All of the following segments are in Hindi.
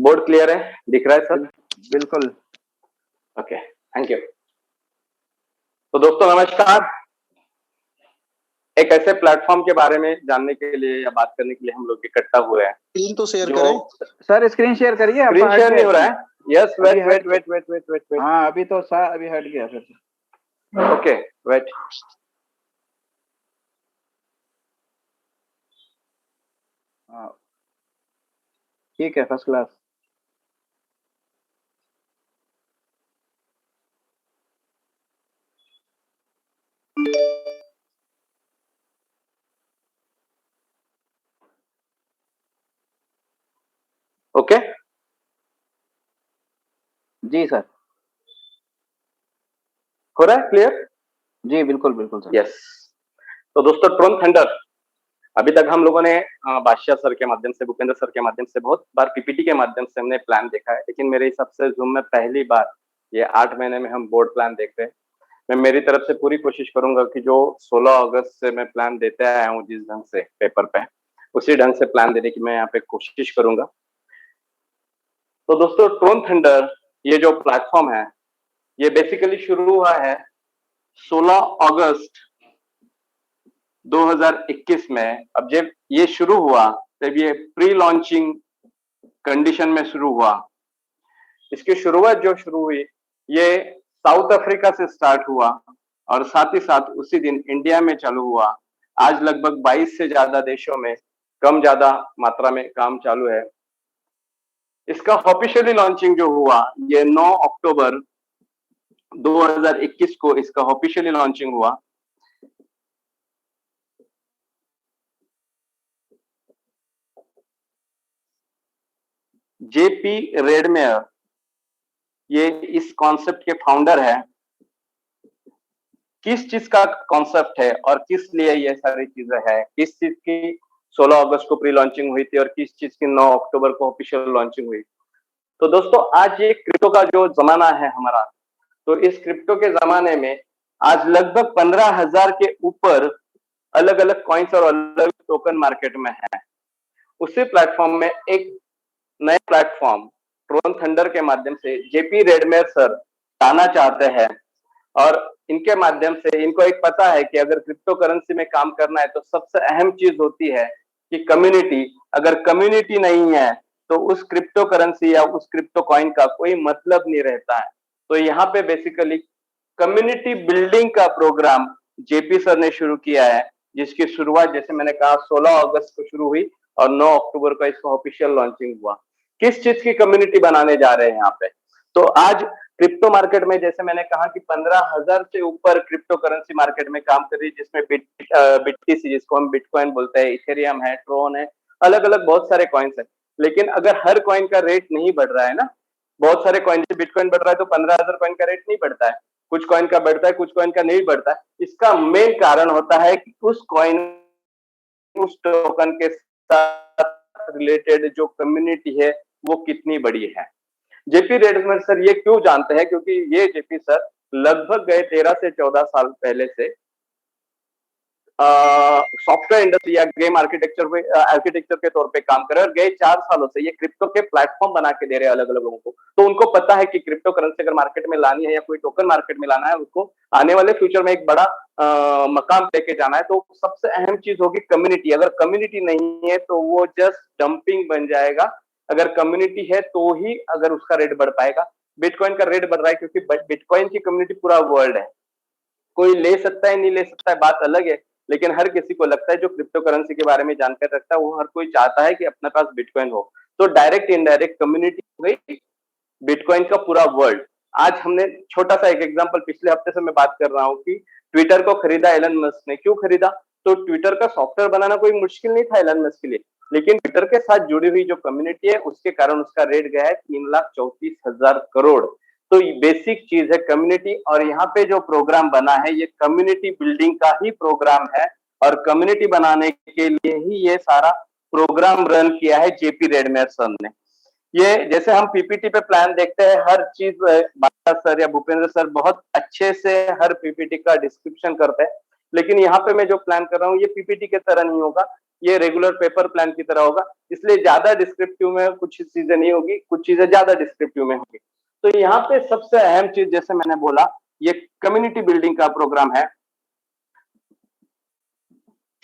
बोर्ड क्लियर है, दिख रहा है सर? बिल्कुल। Okay, thank you. तो दोस्तों नमस्कार। एक ऐसे प्लेटफॉर्म के बारे में जानने के लिए या बात करने के लिए हम लोग इकट्ठा हुए हैं। स्क्रीन तो शेयर करें सर, स्क्रीन शेयर करिए। स्क्रीन शेयर नहीं हो रहा है? Yes, wait. हाँ, अभी तो अभी हट गया फिर। Okay, wait. हाँ, ठीक है, फर्स्ट क्लास। ओके जी सर। हो रहा है क्लियर? जी बिल्कुल बिल्कुल सर। यस। तो दोस्तों ट्रोन थंडर, अभी तक हम लोगों ने बादशाह सर के माध्यम से, भूपेंद्र सर के माध्यम से बहुत बार पीपीटी के माध्यम से हमने प्लान देखा है, लेकिन मेरे हिसाब से जूम में पहली बार ये 8 महीने में हम बोर्ड प्लान देख रहे हैं। मैं मेरी तरफ से पूरी कोशिश करूंगा कि जो 16 अगस्त से मैं प्लान देते आया हूँ जिस ढंग से पेपर पे, उसी ढंग से प्लान देने की मैं यहाँ पे कोशिश करूंगा। तो दोस्तों ट्रोन थंडर ये जो प्लेटफॉर्म है, ये बेसिकली शुरू हुआ है 16 अगस्त 2021 में। अब जब ये शुरू हुआ तब ये प्री लॉन्चिंग कंडीशन में शुरू हुआ। इसकी शुरुआत जो शुरू हुई ये साउथ अफ्रीका से स्टार्ट हुआ और साथ ही साथ उसी दिन इंडिया में चालू हुआ। आज लगभग 22 से ज्यादा देशों में कम ज्यादा मात्रा में काम चालू है। इसका ऑफिशियली लॉन्चिंग जो हुआ ये 9 अक्टूबर 2021 को इसका ऑफिशियली लॉन्चिंग हुआ। जेपी रेडमेयर ये इस कॉन्सेप्ट के फाउंडर है। किस चीज का कॉन्सेप्ट है और किस लिए ये सारी चीजें है, किस चीज की 16 अगस्त को प्री लॉन्चिंग हुई थी और किस चीज की 9 अक्टूबर को ऑफिशियल लॉन्चिंग हुई। तो दोस्तों आज ये क्रिप्टो का जो जमाना है हमारा, तो इस क्रिप्टो के जमाने में आज लगभग 15,000 के ऊपर अलग अलग कॉइन्स और अलग अलग टोकन मार्केट में है। उसी प्लेटफॉर्म में एक नए प्लेटफॉर्म ट्रोन थंडर के माध्यम से जेपी रेडमेयर सर आना चाहते हैं और इनके माध्यम से इनको एक पता है कि अगर क्रिप्टो करेंसी में काम करना है तो सबसे अहम चीज होती है कि कम्युनिटी। अगर कम्युनिटी नहीं है तो उस क्रिप्टो करेंसी या उस क्रिप्टो कॉइन का कोई मतलब नहीं रहता है। तो यहाँ पे बेसिकली कम्युनिटी बिल्डिंग का प्रोग्राम जेपी सर ने शुरू किया है, जिसकी शुरुआत जैसे मैंने कहा 16 अगस्त को शुरू हुई और 9 अक्टूबर को इसका ऑफिशियल लॉन्चिंग हुआ। किस चीज की कम्युनिटी बनाने जा रहे हैं यहाँ पे? तो आज क्रिप्टो मार्केट में जैसे मैंने कहा कि 15,000 से ऊपर क्रिप्टो करेंसी मार्केट में काम कर रही है, जिसमें बिटटीसी जिसको हम बिटकॉइन बोलते हैं, इथेरियम है, ट्रोन है, अलग अलग बहुत सारे कॉइन्स है। लेकिन अगर हर कॉइन का रेट नहीं बढ़ रहा है ना, बहुत सारे कॉइन, बिटकॉइन बढ़ रहा है तो 15,000 कॉइन का रेट नहीं बढ़ता है, कुछ कॉइन का बढ़ता है, कुछ कॉइन का नहीं बढ़ता है। इसका मेन कारण होता है कि उस कॉइन, उस टोकन के साथ रिलेटेड जो कम्युनिटी है वो कितनी बड़ी है। जेपी रेडमेयर सर ये क्यों जानते हैं? क्योंकि ये जेपी सर लगभग गए 13 से 14 साल पहले से सॉफ्टवेयर इंडस्ट्री या गेम आर्किटेक्चर के तौर पे काम कर रहे हैं और गए 4 सालों से ये क्रिप्टो के प्लेटफॉर्म बना के दे रहे हैं अलग अलग लोगों को। तो उनको पता है कि क्रिप्टो करेंसी अगर मार्केट में लानी है या कोई टोकन मार्केट में लाना है, उसको आने वाले फ्यूचर में एक बड़ा मकाम लेके जाना है, तो सबसे अहम चीज होगी कम्युनिटी। अगर कम्युनिटी नहीं है तो वो जस्ट डंपिंग बन जाएगा। अगर कम्युनिटी है तो ही अगर उसका रेट बढ़ पाएगा। बिटकॉइन का रेट बढ़ रहा है क्योंकि बिटकॉइन की कम्युनिटी पूरा वर्ल्ड है, कोई ले सकता है नहीं ले सकता है बात अलग है, लेकिन हर किसी को लगता है जो क्रिप्टो करेंसी के बारे में जानकारी रखता है वो हर कोई चाहता है कि अपने पास बिटकॉइन हो। तो डायरेक्ट इनडायरेक्ट कम्युनिटी हो गई बिटकॉइन का पूरा वर्ल्ड। आज हमने छोटा सा एक एग्जांपल, पिछले हफ्ते से मैं बात कर रहा हूँ कि ट्विटर को खरीदा एलन मस्क ने। क्यों खरीदा? तो ट्विटर का सॉफ्टवेयर बनाना कोई मुश्किल नहीं था एलन मस्क के लिए, लेकिन ट्विटर के साथ जुड़ी हुई जो कम्युनिटी है उसके कारण उसका रेट गया है 3,34,000 करोड़। तो बेसिक चीज है कम्युनिटी, और यहाँ पे जो प्रोग्राम बना है ये कम्युनिटी बिल्डिंग का ही प्रोग्राम है और कम्युनिटी बनाने के लिए ही ये सारा प्रोग्राम रन किया है जेपी रेडमेयर सर ने। ये जैसे हम पीपीटी पे प्लान देखते हैं, हर चीज बादशाह सर या भूपेंद्र सर बहुत अच्छे से हर पीपीटी का डिस्क्रिप्शन करते हैं। लेकिन यहाँ पे मैं जो प्लान कर रहा हूँ ये पीपीटी के तरह नहीं होगा, ये रेगुलर पेपर प्लान की तरह होगा, इसलिए ज्यादा डिस्क्रिप्टिव में कुछ चीजें नहीं होगी, कुछ चीजें ज्यादा डिस्क्रिप्टिव में होगी। तो यहाँ पे सबसे अहम चीज जैसे मैंने बोला, ये कम्युनिटी बिल्डिंग का प्रोग्राम है।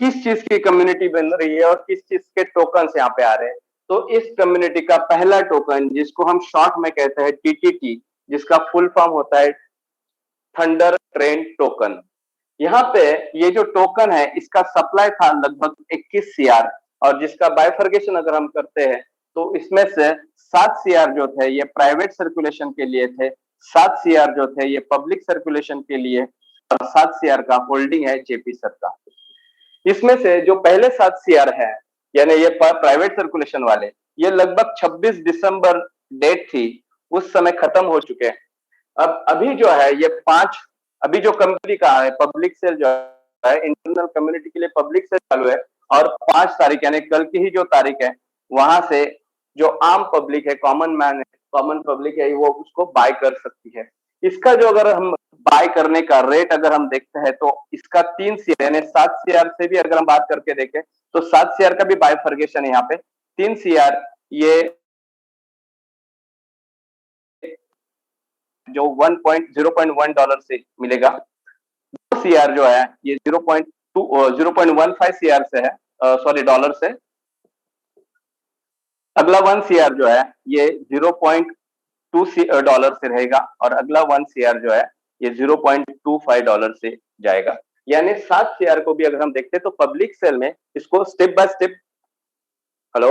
किस चीज की कम्युनिटी बन रही है और किस चीज के टोकन यहाँ पे आ रहे हैं। तो इस कम्युनिटी का पहला टोकन, जिसको हम शॉर्ट में कहते हैं टीटीटी, जिसका फुल फॉर्म होता है थंडर ट्रेन टोकन। यहाँ पे ये जो टोकन है इसका सप्लाई था लगभग 21 सीआर, और जिसका बाइफर्केशन अगर हम करते हैं तो इसमें से 7 सीआर जो थे ये प्राइवेट सर्कुलेशन के लिए थे, 7 सीआर जो थे ये पब्लिक सर्कुलेशन के लिए, और 7 सीआर का होल्डिंग है जेपी सर का। इसमें से जो पहले 7 सीआर है, यानी ये प्राइवेट सर्कुलेशन वाले, ये लगभग 26 दिसंबर डेट थी, उस समय खत्म हो चुके हैं। अब अभी जो है ये 5, अभी जो कंपनी का है पब्लिक सेल जो है, इंटरनल कम्युनिटी के लिए पब्लिक सेल चालू है, और 5 तारीख यानी कल की ही जो तारीख है, वहां से जो आम पब्लिक है, कॉमन मैन है, कॉमन पब्लिक है, वो उसको बाय कर सकती है। इसका जो अगर हम बाय करने का रेट अगर हम देखते हैं तो इसका 3 सीआर यानी 7 सीआर से भी अगर हम बात करके देखें तो 7 सीआर का भी बायफर्गेशन है यहाँ पे। 3 सीआर ये जो 0.1 डॉलर से मिलेगा, 2 सीआर जो है ये 0.15 सीआर से है, सॉरी डॉलर से। अगला 1 सीआर जो है ये 0.2 डॉलर से रहेगा, और अगला 1 सीआर जो है ये 0.25 डॉलर से जाएगा। यानी 7 सीआर को भी अगर हम देखते हैं तो पब्लिक सेल में इसको step by step. Hello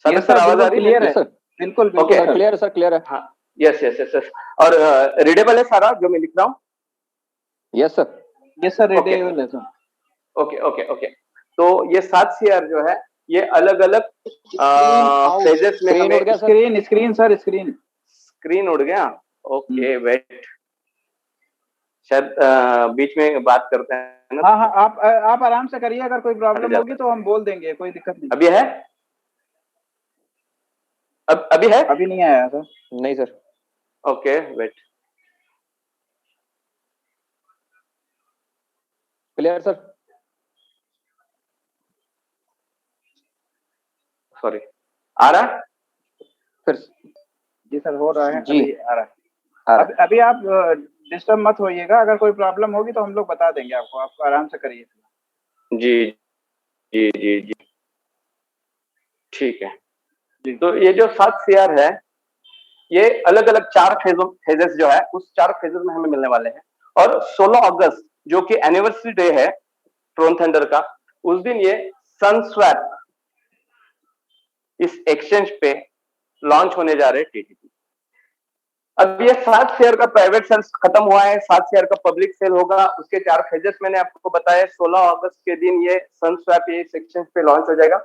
sir, आवाज आ रही है? बिल्कुल ओके, क्लियर है सर, क्लियर है। हाँ, यस यस यस। और रीडेबल है सारा जो मैं लिख रहा हूँ? यस सर, रीडेबल है सर। Okay okay okay. तो ये 7 सीआर जो है ये अलग अलग फेजेस में हमें स्क्रीन उड़ गया। ओके वेट, शायद बीच में बात करते हैं ना। हाँ, आप आराम से करिए, अगर कोई प्रॉब्लम होगी तो हम बोल देंगे, कोई दिक्कत नहीं। अभी है? अभी है? अभी नहीं आया सर। नहीं sir. Okay wait, clear sir? Sorry, आ रहा है फिर? जी सर, हो रहा है जी, अभी आ रहा है। अभी आप डिस्टर्ब मत होइएगा, अगर कोई प्रॉब्लम होगी तो हम लोग बता देंगे आपको, आप आराम से करिए। जी जी जी जी, ठीक है। तो ये जो 7 सीआर है ये अलग अलग 4 फेजेस जो है उस 4 फेजेस में हमें मिलने वाले हैं, और 16 अगस्त जो कि एनिवर्सरी डे है ट्रोन थंडर का, उस दिन ये सनस्वैप इस एक्सचेंज पे लॉन्च होने जा रहे हैं टीटीपी। अब ये 7 शेयर का प्राइवेट सेल खत्म हुआ है, 7 शेयर का पब्लिक सेल होगा, उसके 4 फेजेस मैंने आपको बताया। 16 अगस्त के दिन ये सनस्वैप इस एक्सचेंज पे लॉन्च हो जाएगा।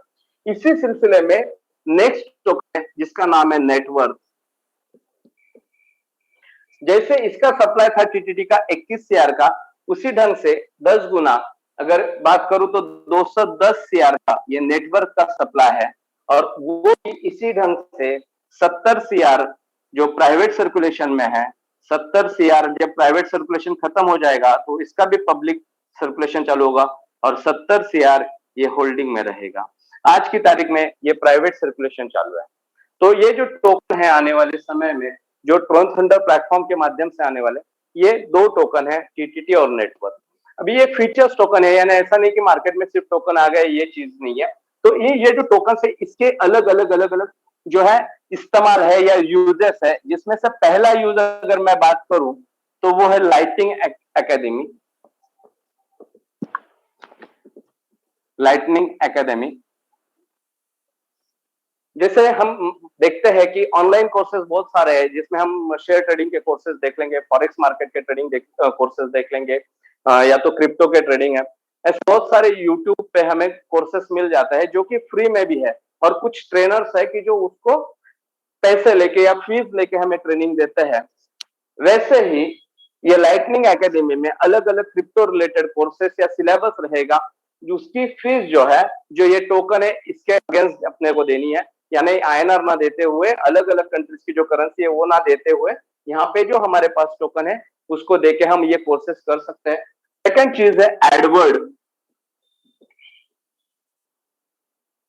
इसी सिलसिले में नेक्स्ट टोकन जिसका नाम है नेटवर्क, जैसे इसका सप्लाई था टीटीटी का 21 सीआर का, उसी ढंग से 10 गुना अगर बात करूं तो 210 सीआर का ये नेटवर्क का सप्लाई है, और वो इसी ढंग से 70 सीआर जो प्राइवेट सर्कुलेशन में है, 70 सीआर जब प्राइवेट सर्कुलेशन खत्म हो जाएगा तो इसका भी पब्लिक सर्कुलेशन चालू होगा, और 70 सीआर ये होल्डिंग में रहेगा। आज की तारीख में ये प्राइवेट सर्कुलेशन चालू है। तो ये जो टोकन है आने वाले समय में जो ट्रोन थंडर प्लेटफॉर्म के माध्यम से आने वाले, ये 2 टोकन है, टीटीटी और नेटवर्क। अभी ये फीचर्स टोकन है, यानी ऐसा नहीं कि मार्केट में सिर्फ टोकन आ गए, ये चीज नहीं है। तो ये जो टोकन है इसके अलग अलग जो है इस्तेमाल है या यूजेस है, जिसमें से पहला यूज अगर मैं बात करूं तो वो है लाइटनिंग एकेडमी। लाइटनिंग एकेडमी जैसे हम देखते हैं कि ऑनलाइन कोर्सेज बहुत सारे हैं, जिसमें हम शेयर ट्रेडिंग के कोर्सेज देख लेंगे, फॉरेक्स मार्केट के ट्रेडिंग कोर्सेज देख लेंगे, या तो क्रिप्टो के ट्रेडिंग है। ऐसे बहुत सारे यूट्यूब पे हमें कोर्सेज मिल जाता है जो कि फ्री में भी है, और कुछ ट्रेनर्स है कि जो उसको पैसे लेके या फीस लेके हमें ट्रेनिंग देते हैं। वैसे ही ये लाइटनिंग एकेडमी में अलग अलग क्रिप्टो रिलेटेड कोर्सेस या सिलेबस रहेगा, जो उसकी फीस जो है, जो ये टोकन है इसके अगेंस्ट अपने को देनी है, यानी आईएनआर ना देते हुए, अलग अलग कंट्रीज की जो करेंसी है वो ना देते हुए, यहाँ पे जो हमारे पास टोकन है उसको देके हम ये कोर्सेस कर सकते हैं। सेकंड चीज है एडवर्ड।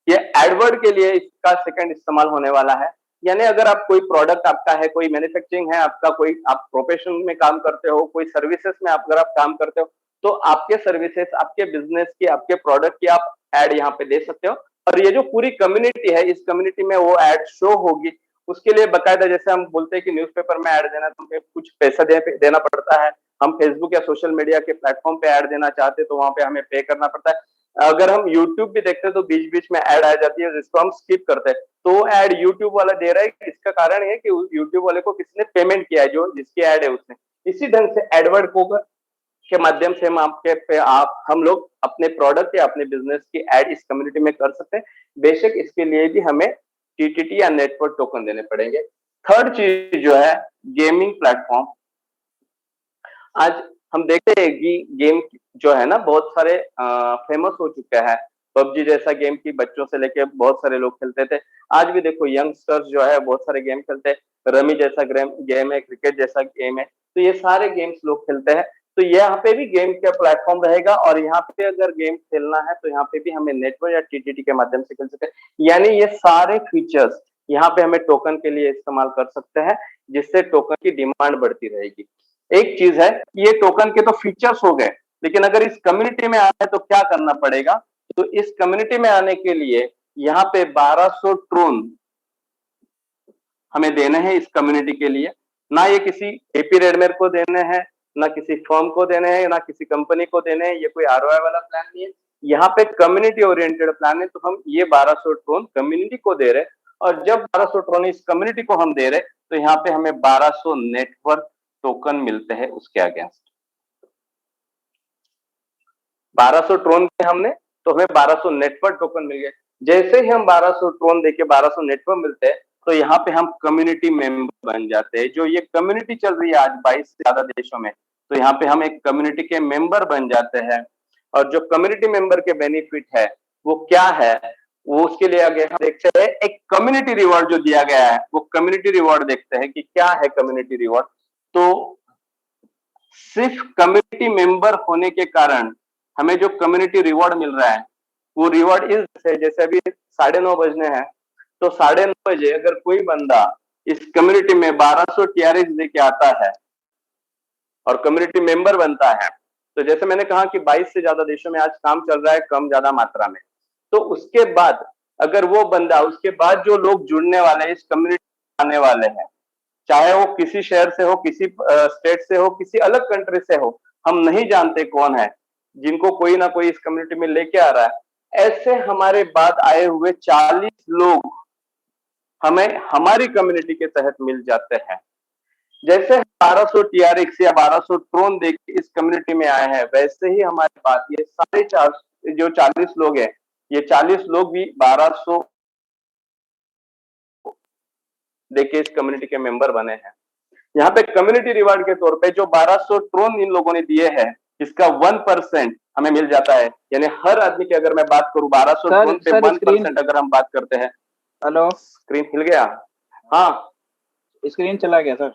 ये एडवर्ड के लिए इसका सेकंड इस्तेमाल होने वाला है। यानी अगर आप कोई प्रोडक्ट आपका है, कोई मैन्युफैक्चरिंग है आपका, कोई आप प्रोफेशन में काम करते हो, कोई सर्विसेज में अगर आप काम करते हो, तो आपके सर्विसेज, आपके बिजनेस की, आपके प्रोडक्ट की आप एड यहाँ पे दे सकते हो। और ये जो पूरी कम्युनिटी है, इस कम्युनिटी में वो एड शो होगी। उसके लिए बकायदा, जैसे हम बोलते हैं कि न्यूज़पेपर में ऐड देना, तो हमें कुछ पैसा देना पड़ता है। हम फेसबुक या सोशल मीडिया के प्लेटफॉर्म पे ऐड देना चाहते हैं तो वहां पे हमें पे करना पड़ता है। अगर हम यूट्यूब भी देखते हैं तो बीच बीच में ऐड आ जाती है जिसको हम स्किप करते हैं, तो वो ऐड यूट्यूब वाला दे रहा है। इसका कारण है कि यूट्यूब वाले को किसी ने पेमेंट किया है, जो जिसकी ऐड है उसने। इसी ढंग से एडवर्ड को के माध्यम से हम लोग अपने प्रोडक्ट या अपने बिजनेस की एड इस कम्युनिटी में कर सकते हैं। बेशक इसके लिए भी हमें टीटीटी या नेटवर्क टोकन देने पड़ेंगे। थर्ड चीज जो है गेमिंग प्लेटफॉर्म। आज हम देखते हैं कि गेम जो है ना बहुत सारे फेमस हो चुका है। पबजी जैसा गेम की बच्चों से लेके बहुत सारे लोग खेलते थे। आज भी देखो यंगस्टर्स जो है बहुत सारे गेम खेलते हैं। रमी जैसा गेम है, क्रिकेट जैसा गेम है, तो ये सारे गेम्स लोग खेलते हैं। तो यहाँ पे भी गेम का प्लेटफॉर्म रहेगा और यहाँ पे अगर गेम खेलना है तो यहाँ पे भी हमें नेटवर्क या टीटीटी के माध्यम से खेल सकते हैं। यानी ये सारे फीचर्स यहाँ पे हमें टोकन के लिए इस्तेमाल कर सकते हैं, जिससे टोकन की डिमांड बढ़ती रहेगी। एक चीज है, ये टोकन के तो फीचर्स हो गए, लेकिन अगर इस कम्युनिटी में आना है तो क्या करना पड़ेगा? तो इस कम्युनिटी में आने के लिए यहाँ पे 1200 ट्रोन हमें देने हैं इस कम्युनिटी के लिए। ना ये किसी एपी रेडमेर को देने हैं, ना किसी फर्म को देने हैं, ना किसी कंपनी को देने हैं। ये कोई आरओआई वाला प्लान नहीं है, यहाँ पे कम्युनिटी ओरिएंटेड प्लान है। तो हम ये 1200 ट्रोन कम्युनिटी को दे रहे हैं, और जब 1200 ट्रोन इस कम्युनिटी को हम दे रहे तो यहाँ पे हमें 1200 नेटवर्क टोकन मिलते हैं उसके अगेंस्ट। 1200 ट्रोन के हमने, तो हमें 1200 नेटवर्क टोकन मिल गए। जैसे ही हम 1200 ट्रोन देके 1200 नेटवर्क मिलते हैं, तो यहाँ पे हम कम्युनिटी मेंबर बन जाते हैं। जो ये कम्युनिटी चल रही है आज 22 से ज्यादा देशों में, तो यहाँ पे हम एक कम्युनिटी के मेंबर बन जाते हैं। और जो कम्युनिटी मेंबर के बेनिफिट है वो क्या है, वो उसके लिए आगे हम देखते हैं। एक कम्युनिटी रिवॉर्ड जो दिया गया है, वो कम्युनिटी रिवॉर्ड देखते हैं कि क्या है कम्युनिटी रिवॉर्ड। तो सिर्फ कम्युनिटी मेंबर होने के कारण हमें जो कम्युनिटी रिवॉर्ड मिल रहा है, वो रिवॉर्ड इस है, जैसे अभी 9:30 बजने हैं, तो 9:30 बजे अगर कोई बंदा इस कम्युनिटी में 1200 टीआरएक्स लेके आता है और कम्युनिटी मेंबर बनता है, तो जैसे मैंने कहा कि 22 से ज्यादा देशों में आज काम चल रहा है कम ज्यादा मात्रा में। तो उसके बाद अगर वो बंदा, उसके बाद जो लोग जुड़ने वाले हैं, इस कम्युनिटी आने वाले हैं, चाहे वो किसी शहर से हो, किसी स्टेट से हो, किसी अलग कंट्री से हो, हम नहीं जानते कौन है, जिनको कोई ना कोई इस कम्युनिटी में लेके आ रहा है। ऐसे हमारे बाद आए हुए 40 लोग हमें हमारी कम्युनिटी के तहत मिल जाते हैं। जैसे 1200 टीआरएक्स या 1200 ट्रोन देके इस कम्युनिटी में आए हैं, वैसे ही हमारे पास ये साढ़े चार जो 40 लोग हैं, ये 40 लोग भी 1200 देके इस कम्युनिटी के मेंबर बने हैं। यहाँ पे कम्युनिटी रिवार्ड के तौर पे जो 1200 ट्रोन इन लोगों ने दिए हैं, इसका 1% हमें मिल जाता है। यानी हर आदमी की अगर मैं बात करूं 1200 ट्रोन पे 1% अगर हम बात करते हैं। हेलो, स्क्रीन हिल गया? हाँ, स्क्रीन चला गया सर।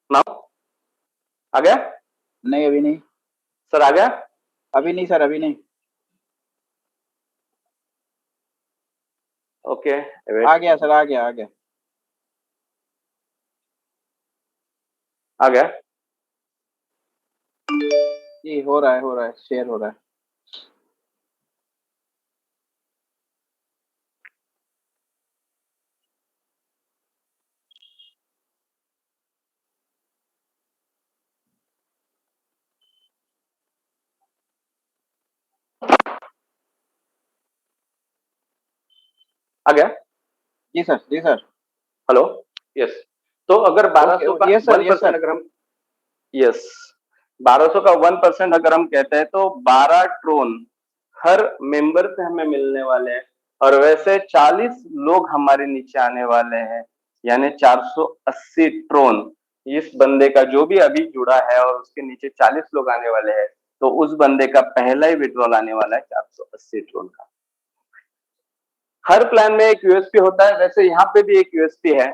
नाउ आ गया? नहीं अभी नहीं सर, आ गया? अभी नहीं सर, अभी नहीं। ओके, आ गया सर, आ गया, आ गया, आ गया। जी हो रहा है, शेयर हो रहा है। आ गया? जी सर, जी सर। Hello, yes. तो अगर 1200 का यस सर, 1% अगर हम, यस, 1200 का 1% अगर हम कहते हैं तो 12 ट्रोन हर मेंबर से हमें मिलने वाले हैं। और वैसे 40 लोग हमारे नीचे आने वाले हैं, यानी 480 ट्रोन इस बंदे का जो भी अभी जुड़ा है, और उसके नीचे 40 लोग आने वाले हैं, तो उस बंदे का पहला ही विड्रॉल आने वाला है 480 ट्रोन का। हर प्लान में एक यूएसपी होता है, वैसे यहाँ पे भी एक यूएसपी है।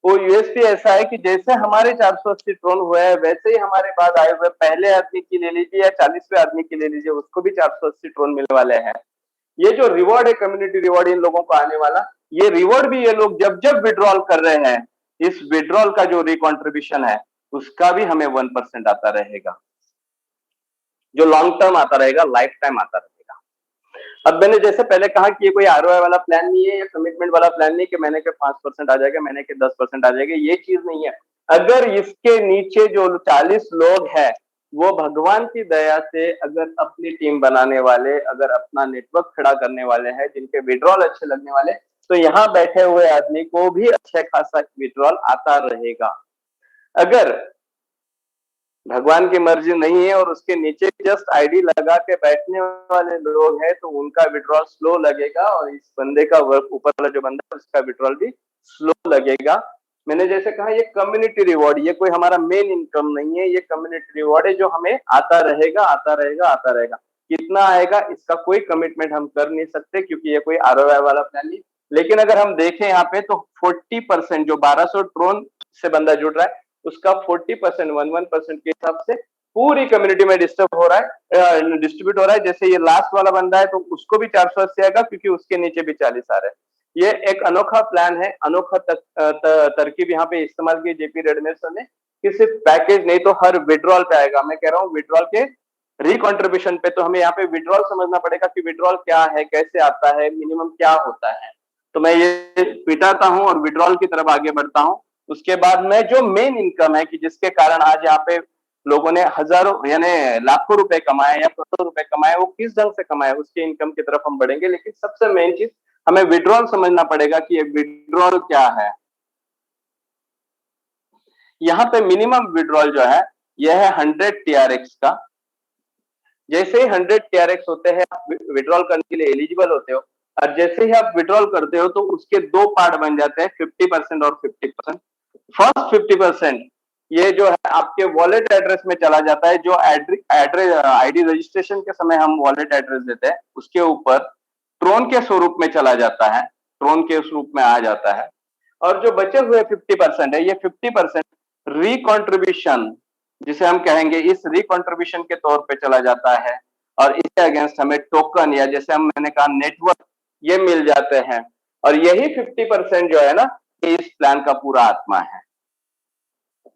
वो यूएसपी ऐसा है कि जैसे हमारे 480 ड्रोन हुए हैं वैसे ही हमारे बाद आए हुए पहले आदमी की ले लीजिए या 40वें आदमी की ले लीजिए, उसको भी 480 ड्रोन मिलने वाले हैं। ये जो रिवॉर्ड है, कम्युनिटी रिवॉर्ड इन लोगों को आने वाला, ये रिवॉर्ड भी ये लोग जब जब विड्रॉल कर रहे हैं, इस विड्रॉल का जो रिकॉन्ट्रीब्यूशन है उसका भी हमें 1% आता रहेगा, जो लॉन्ग टर्म आता रहेगा, लाइफ टाइम आता रहेगा। अब मैंने जैसे पहले कहा कि ये कोई आरओआई वाला प्लान नहीं है या कमिटमेंट वाला प्लान नहीं कि महीने के 5% आ जाएगा, महीने के 10% आ जाएगा, ये चीज नहीं है। अगर इसके नीचे जो 40 लोग हैं वो भगवान की दया से अगर अपनी टीम बनाने वाले, अगर अपना नेटवर्क खड़ा करने वाले हैं, जिनके विड्रॉल अच्छे लगने वाले, तो यहाँ बैठे हुए आदमी को भी अच्छा खासा विड्रॉल आता रहेगा। अगर भगवान की मर्जी नहीं है और उसके नीचे जस्ट आईडी लगा के बैठने वाले लोग हैं तो उनका विड्रॉल स्लो लगेगा और इस बंदे का वर्क, ऊपर वाला जो बंदा है उसका विड्रॉल भी स्लो लगेगा। मैंने जैसे कहा ये कम्युनिटी रिवॉर्ड, ये कोई हमारा मेन इनकम नहीं है, ये कम्युनिटी रिवॉर्ड है जो हमें आता रहेगा आता रहेगा आता रहेगा। कितना आएगा इसका कोई कमिटमेंट हम कर नहीं सकते क्योंकि ये कोई आरओआई वाला प्लान नहीं। लेकिन अगर हम देखें यहाँ पे तो 40% जो 1200 ड्रोन से बंदा जुड़ रहा है उसका 40% 11% के हिसाब से पूरी कम्युनिटी में डिस्टर्ब हो रहा है, डिस्ट्रीब्यूट हो रहा है। जैसे ये लास्ट वाला बंदा है तो उसको भी 480 आएगा क्योंकि उसके नीचे भी 40 आ रहे हैं। ये एक अनोखा प्लान है, अनोखा तरकीब यहाँ पे इस्तेमाल की जेपी रेडमेयर सर ने कि सिर्फ पैकेज नहीं तो हर विड्रॉल पे आएगा। मैं कह रहा हूँ विड्रॉल के रिकॉन्ट्रीब्यूशन पे, तो हमें यहाँ पे विड्रॉल समझना पड़ेगा कि विड्रॉल क्या है, कैसे आता है, मिनिमम क्या होता है। तो मैं ये पिटाता हूँ और विड्रॉल की तरफ आगे बढ़ता हूँ। उसके बाद में जो मेन इनकम है कि जिसके कारण आज यहाँ पे लोगों ने हजारों यानी लाखों रुपए कमाए या करोड़ों रुपए कमाए, वो किस ढंग से कमाए उसके इनकम की तरफ हम बढ़ेंगे। लेकिन सबसे मेन चीज हमें विड्रॉल समझना पड़ेगा कि ये विड्रॉल क्या है। यहाँ पे मिनिमम विड्रॉल जो है यह है 100 TRX का। जैसे ही 100 TRX होते हैं आप विड्रॉल करने के लिए एलिजिबल होते हो, और जैसे ही आप विड्रॉल करते हो तो उसके दो पार्ट बन जाते हैं, 50% और 50%। फर्स्ट 50% ये जो है आपके वॉलेट एड्रेस में चला जाता है, जो एड्रेस आईडी रजिस्ट्रेशन के समय हम वॉलेट एड्रेस देते हैं उसके ऊपर ट्रोन के स्वरूप में चला जाता है, ट्रोन के स्वरूप में आ जाता है। और जो बचे हुए 50% है, ये 50% रिकॉन्ट्रीब्यूशन जिसे हम कहेंगे इस रिकॉन्ट्रीब्यूशन के तौर पे चला जाता है, और इसके अगेंस्ट हमें टोकन या जैसे हम मैंने कहा नेटवर्क ये मिल जाते हैं। और यही 50% जो है ना ये इस प्लान का पूरा आत्मा है।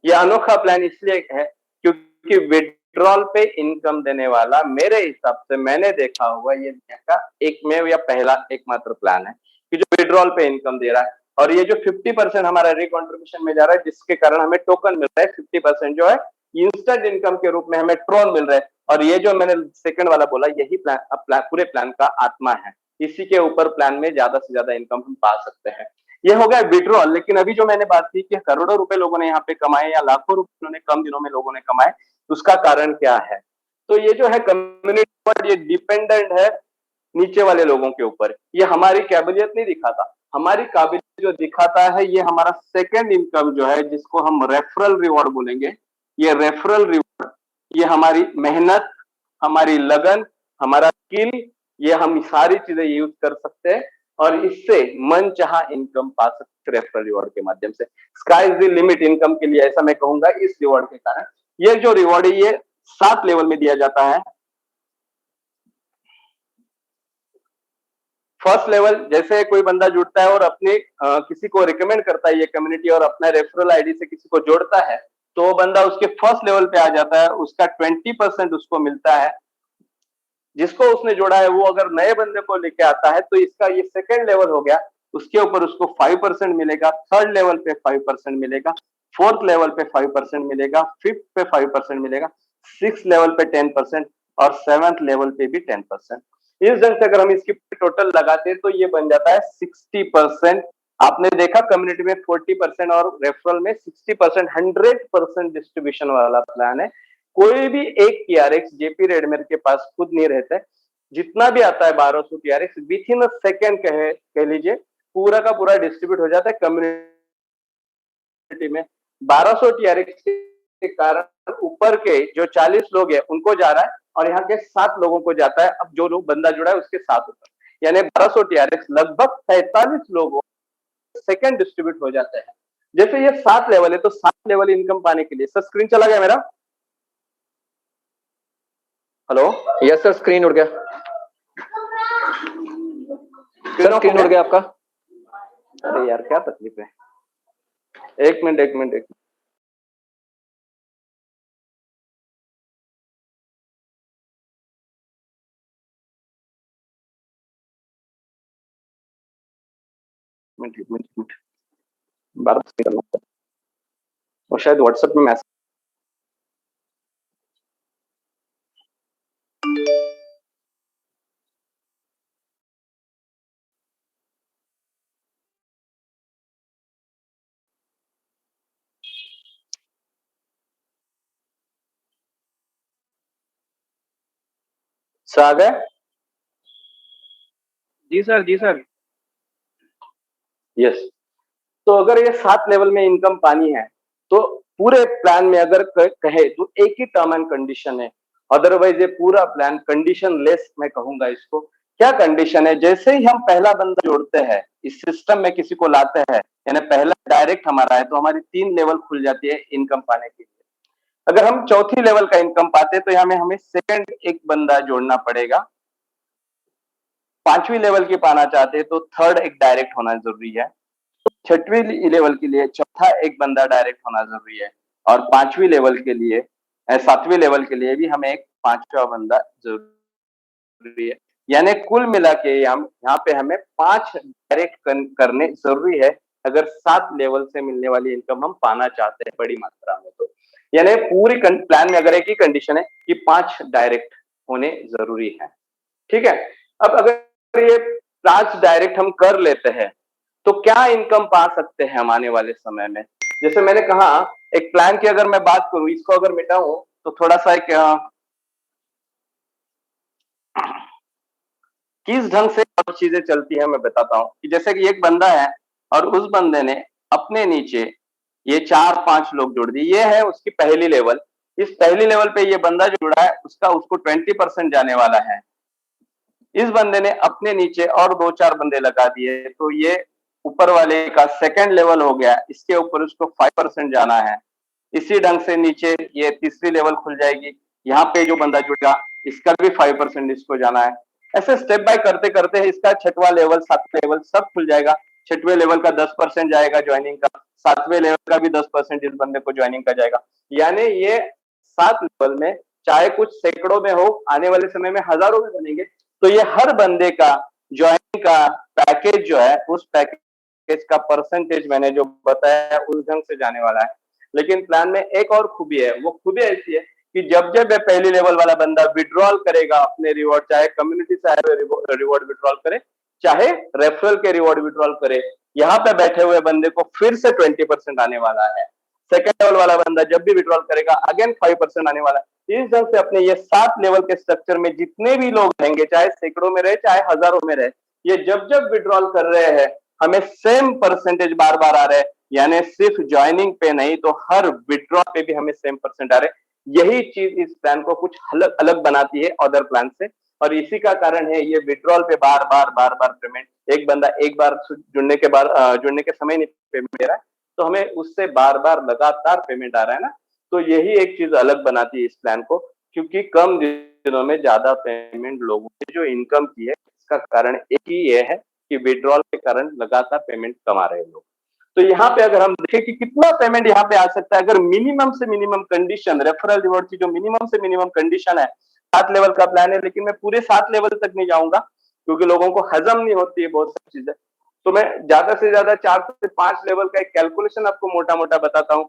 ये अनोखा प्लान इसलिए है क्योंकि विड्रॉल पे इनकम देने वाला मेरे हिसाब से मैंने देखा हुआ ये दुनिया का एकमेव या पहला एकमात्र प्लान है कि जो विड्रॉल पे इनकम दे रहा है। और ये जो 50% हमारा रिकॉन्ट्रीब्यूशन में जा रहा है जिसके कारण हमें टोकन मिल रहा है, 50% जो है इंस्टेंट इनकम के रूप में हमें ट्रोन मिल रहा है। और ये जो मैंने सेकंड वाला बोला यही पूरे प्लान का आत्मा है। इसी के ऊपर प्लान में ज्यादा से ज्यादा इनकम हम पा सकते हैं। ये हो गया विड्रॉल। लेकिन अभी जो मैंने बात की कि करोड़ों रुपए लोगों ने यहाँ पे कमाए या लाखों रुपए ने कम दिनों में लोगों ने कमाए, उसका कारण क्या है? तो ये जो है कम्युनिटी, ये डिपेंडेंट है नीचे वाले लोगों के ऊपर। ये हमारी काबिलियत नहीं दिखाता, हमारी काबिलियत जो दिखाता है ये हमारा सेकंड इनकम जो है जिसको हम रेफरल रिवॉर्ड बोलेंगे। ये रेफरल रिवॉर्ड ये हमारी मेहनत, हमारी लगन, हमारा स्किल, ये हम सारी चीजें यूज कर सकते हैं और इससे मन चाहा इनकम पा सकते रेफरल रिवॉर्ड के माध्यम से। Sky is the limit income के लिए, ऐसा मैं कहूंगा इस रिवॉर्ड के कारण। ये जो रिवॉर्ड है ये 7 लेवल में दिया जाता है। फर्स्ट लेवल, जैसे कोई बंदा जुड़ता है और अपने किसी को रिकमेंड करता है ये कम्युनिटी और अपना रेफरल आईडी से किसी को जोड़ता है, तो वो बंदा उसके फर्स्ट लेवल पे आ जाता है, उसका 20% उसको मिलता है। जिसको उसने जोड़ा है वो अगर नए बंदे को लेके आता है तो इसका ये सेकंड लेवल हो गया, उसके ऊपर उसको 5% मिलेगा, थर्ड लेवल पे 5% मिलेगा, फोर्थ लेवल पे 5% मिलेगा, फिफ्थ पे 5% मिलेगा, सिक्स लेवल पे 10% और सेवंथ लेवल पे भी 10%। इस ढंग से अगर हम इसकी टोटल लगाते हैं तो ये बन जाता है 60%। आपने देखा कम्युनिटी में 40% और रेफरल में 60%, 100% डिस्ट्रीब्यूशन वाला प्लान है। कोई भी एक टीआरएक्स जेपी रेडमेयर के पास खुद नहीं रहता है, जितना भी आता है 1200 TRX with in a second कह लीजिए पूरा का पूरा डिस्ट्रीब्यूट हो जाता है कम्युनिटी में। 1200 टीआरएक्स के कारण ऊपर के जो 40 लोग हैं उनको जा रहा है और यहाँ के 7 लोगों को जाता है। अब जो लोग बंदा जुड़ा है उसके 7 ऊपर, यानी 1200 टीआरएक्स लगभग 47 लोगों सेकंड डिस्ट्रीब्यूट हो जाते हैं। जैसे ये 7 लेवल है, तो 7 लेवल इनकम पाने के लिए, सर स्क्रीन चला गया मेरा? हेलो, यस सर, स्क्रीन उड़ गया सर, स्क्रीन उड़ गया आपका। अरे यार क्या तकलीफ है, एक मिनट। बार करना और शायद व्हाट्सएप में मैसेज। आ गए? जी सर। यस। तो अगर ये 7 लेवल में इनकम पानी है, तो पूरे प्लान में अगर कहे तो एक ही टर्म एंड कंडीशन है, अदरवाइज ये पूरा प्लान कंडीशन लेस मैं कहूंगा इसको। क्या कंडीशन है? जैसे ही हम पहला बंदा जोड़ते हैं इस सिस्टम में, किसी को लाते हैं, यानी पहला डायरेक्ट हमारा है, तो हमारी 3 लेवल खुल जाती है इनकम पाने के लिए। अगर हम चौथी लेवल का इनकम पाते हैं तो यहाँ में हमें सेकंड एक बंदा जोड़ना पड़ेगा। 5वीं लेवल की पाना चाहते हैं तो थर्ड एक डायरेक्ट होना जरूरी है। 6वीं लेवल के लिए चौथा एक बंदा डायरेक्ट होना जरूरी है, और 5वीं लेवल के लिए 7वीं लेवल के लिए भी हमें एक 5वां बंदा जरूरी है। यानी कुल मिला के यहाँ पे हमें 5 डायरेक्ट करने जरूरी है, अगर 7 लेवल से मिलने वाली इनकम हम पाना चाहते हैं बड़ी मात्रा में। तो यानी पूरी प्लान में अगर एक ही कंडीशन है कि 5 डायरेक्ट होने जरूरी है। ठीक है। अब अगर ये 5 डायरेक्ट हम कर लेते हैं तो क्या इनकम पा सकते हैं हम आने वाले समय में? जैसे मैंने कहा, एक प्लान की अगर मैं बात करूं, इसको अगर मिटाऊं तो थोड़ा सा एक किस ढंग से और चीजें चलती है मैं बताता हूं। कि जैसे कि एक बंदा है और उस बंदे ने अपने नीचे ये 4-5 लोग जोड़ दिए, ये है उसकी पहली लेवल। इस पहली लेवल पे ये बंदा जो जुड़ा है उसको 20% जाने वाला है। इस बंदे ने अपने नीचे और 2-4 बंदे लगा दिए, तो ये ऊपर वाले का सेकंड लेवल हो गया, इसके ऊपर उसको 5% जाना है। इसी ढंग से नीचे ये तीसरी लेवल खुल जाएगी, यहाँ पे जो बंदा जुड़ा इसका भी 5% इसको जाना है। ऐसे स्टेप बाय करते करते इसका 6वां लेवल 7वां लेवल सब खुल जाएगा। 6वें लेवल का 10% जाएगा ज्वाइनिंग का, 7वें लेवल का भी 10% इस बंदे को ज्वाइनिंग का जाएगा। यानी ये 7 लेवल में चाहे कुछ सैकड़ों में हो, आने वाले समय में हजारों में बनेंगे, तो ये हर बंदे का ज्वाइनिंग का पैकेज जो है, उस पैकेज का परसेंटेज मैंने जो बताया उस ढंग से जाने वाला है। लेकिन प्लान में एक और खूबी है, वो खूबी ऐसी है कि जब जब ये पहली लेवल वाला बंदा विड्रॉल करेगा अपने रिवॉर्ड, चाहे कम्युनिटी से आए हुए रिवॉर्ड विड्रॉल करे, चाहे रेफरल के रिवॉर्ड विड्रॉल करे, यहाँ पे बैठे हुए बंदे को फिर से 20% आने वाला है। सेकेंड लेवल वाला बंदा जब भी विड्रॉल करेगा अगेन 5% आने वाला है। इस ढंग से अपने ये 7 लेवल के स्ट्रक्चर में जितने भी लोग रहेंगे, चाहे सैकड़ों में रहे चाहे हजारों में रहे, ये जब जब विड्रॉल कर रहे हैं हमें सेम परसेंटेज बार बार आ रहे हैं। यानी सिर्फ ज्वाइनिंग पे नहीं, तो हर विड्रॉ पे भी हमें सेम परसेंट आ रहे। यही चीज इस प्लान को कुछ अलग अलग बनाती है अदर प्लान से, और इसी का कारण है ये विड्रॉल पे बार बार पेमेंट। एक बंदा एक बार जुड़ने के समय नहीं पेमेंट दे रहा है, तो हमें उससे बार बार लगातार पेमेंट आ रहा है ना। तो यही एक चीज अलग बनाती है इस प्लान को, क्योंकि कम दिनों में ज्यादा पेमेंट लोगों ने जो इनकम की है, इसका कारण एक ही ये है कि विड्रॉल के कारण लगातार पेमेंट कमा रहे हैं लोग। तो यहाँ पे अगर हम देखें कि कितना पेमेंट यहाँ पे आ सकता है, अगर मिनिमम से मिनिमम कंडीशन, रेफरल रिवॉर्ड की जो मिनिमम से मिनिमम कंडीशन है, 7 लेवल का प्लान है, लेकिन मैं पूरे 7 लेवल तक नहीं जाऊंगा क्योंकि लोगों को हजम नहीं होती है बहुत सारी चीजें। तो मैं ज्यादा से ज्यादा 4 से 5 लेवल का एक कैलकुलेशन आपको मोटा मोटा बताता हूँ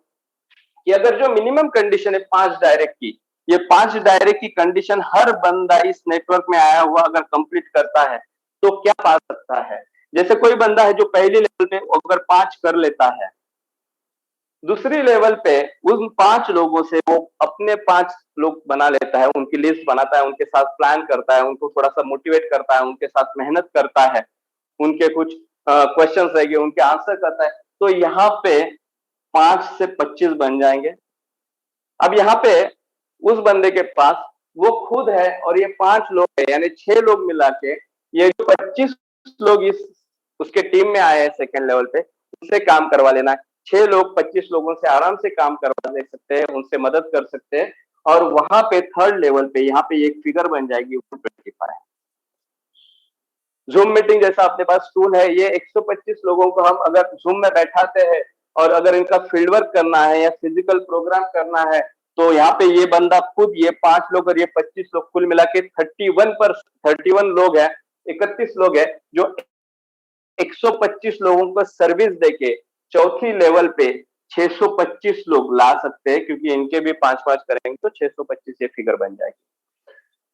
कि अगर जो मिनिमम कंडीशन है 5 डायरेक्ट की, ये 5 डायरेक्ट की कंडीशन हर बंदा इस नेटवर्क में आया हुआ अगर कंप्लीट करता है तो क्या पा सकता है। जैसे कोई बंदा है जो पहली लेवल पे अगर 5 कर लेता है, दूसरी लेवल पे उन 5 लोगों से वो अपने 5 लोग बना लेता है, उनकी लिस्ट बनाता है, उनके साथ प्लान करता है, उनको थोड़ा सा मोटिवेट करता है, उनके साथ मेहनत करता है, उनके कुछ क्वेश्चंस रहेंगे उनके आंसर करता है, तो यहाँ पे 5 से 25 बन जाएंगे। अब यहाँ पे उस बंदे के पास वो खुद है और ये 5 लोग है, यानी 6 लोग मिला के ये जो 25 लोग इस उसके टीम में आए हैं सेकेंड लेवल पे, उससे काम करवा लेना है। 6 लोग 25 लोगों से आराम से काम करवा ले सकते हैं, उनसे मदद कर सकते हैं। और वहां पे थर्ड लेवल पे यहाँ पे एक फिगर बन जाएगी 125। जूम मीटिंग जैसा अपने पास टूल है, ये 125 लोगों को हम अगर जूम में बैठाते हैं और अगर इनका फील्ड वर्क करना है या फिजिकल प्रोग्राम करना है, तो यहाँ पे ये बंदा खुद, ये 5 लोग और ये 25 लोग, कुल मिला के 31 लोग हैं, 31 लोग हैं जो 125 लोगों को सर्विस देके चौथी लेवल पे 625 लोग ला सकते हैं, क्योंकि इनके भी 5-5 करेंगे तो 625 ये फिगर बन जाएगी।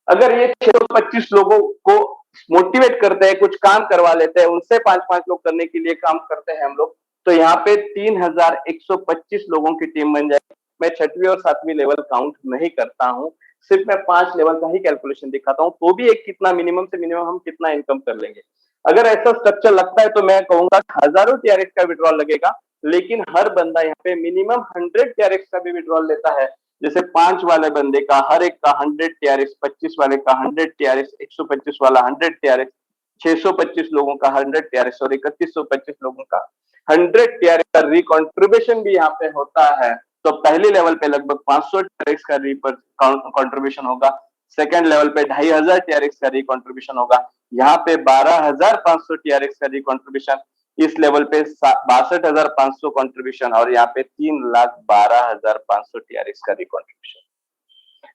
अगर ये 625 लोगों को मोटिवेट करते हैं, कुछ काम करवा लेते हैं, उनसे 5-5 लोग करने के लिए काम करते हैं हम लोग, तो यहाँ पे 3125 लोगों की टीम बन जाएगी। मैं 6वीं और 7वीं लेवल काउंट नहीं करता हूँ, सिर्फ मैं 5 लेवल का ही कैलकुलेशन दिखाता हूँ, तो भी एक कितना मिनिमम से मिनिमम हम कितना इनकम कर लेंगे। अगर ऐसा स्ट्रक्चर लगता है तो मैं कहूंगा हजारों टीआरएक्स का विड्रॉल लगेगा, लेकिन हर बंदा यहाँ पे मिनिमम 100 टीआरएक्स का भी विड्रॉल लेता है। जैसे 5 वाले बंदे का हर एक का 100 टीआरएक्स, 25 वाले का 100 टीआरएक्स, 125 वाला 100 टीआरएक्स, 625 लोगों का 100 टीआरएक्स और 3125 लोगों का 100 टीआरएक्स का रिकॉन्ट्रीब्यूशन भी यहाँ पे होता है। तो पहली लेवल पे लगभग 500 टीआरएक्स का कॉन्ट्रीब्यूशन होगा, सेकेंड लेवल पे 2500 टीआरएक्स का रिकॉन्ट्रीब्यूशन होगा, यहाँ पे 12500 टीआरएक्स का रिकॉन्ट्रीब्यूशन, इस लेवल पे 62,500 कंट्रीब्यूशन और यहाँ पे 3,12,500 टीआरएक्स का रिकॉन्ट्रीब्यूशन।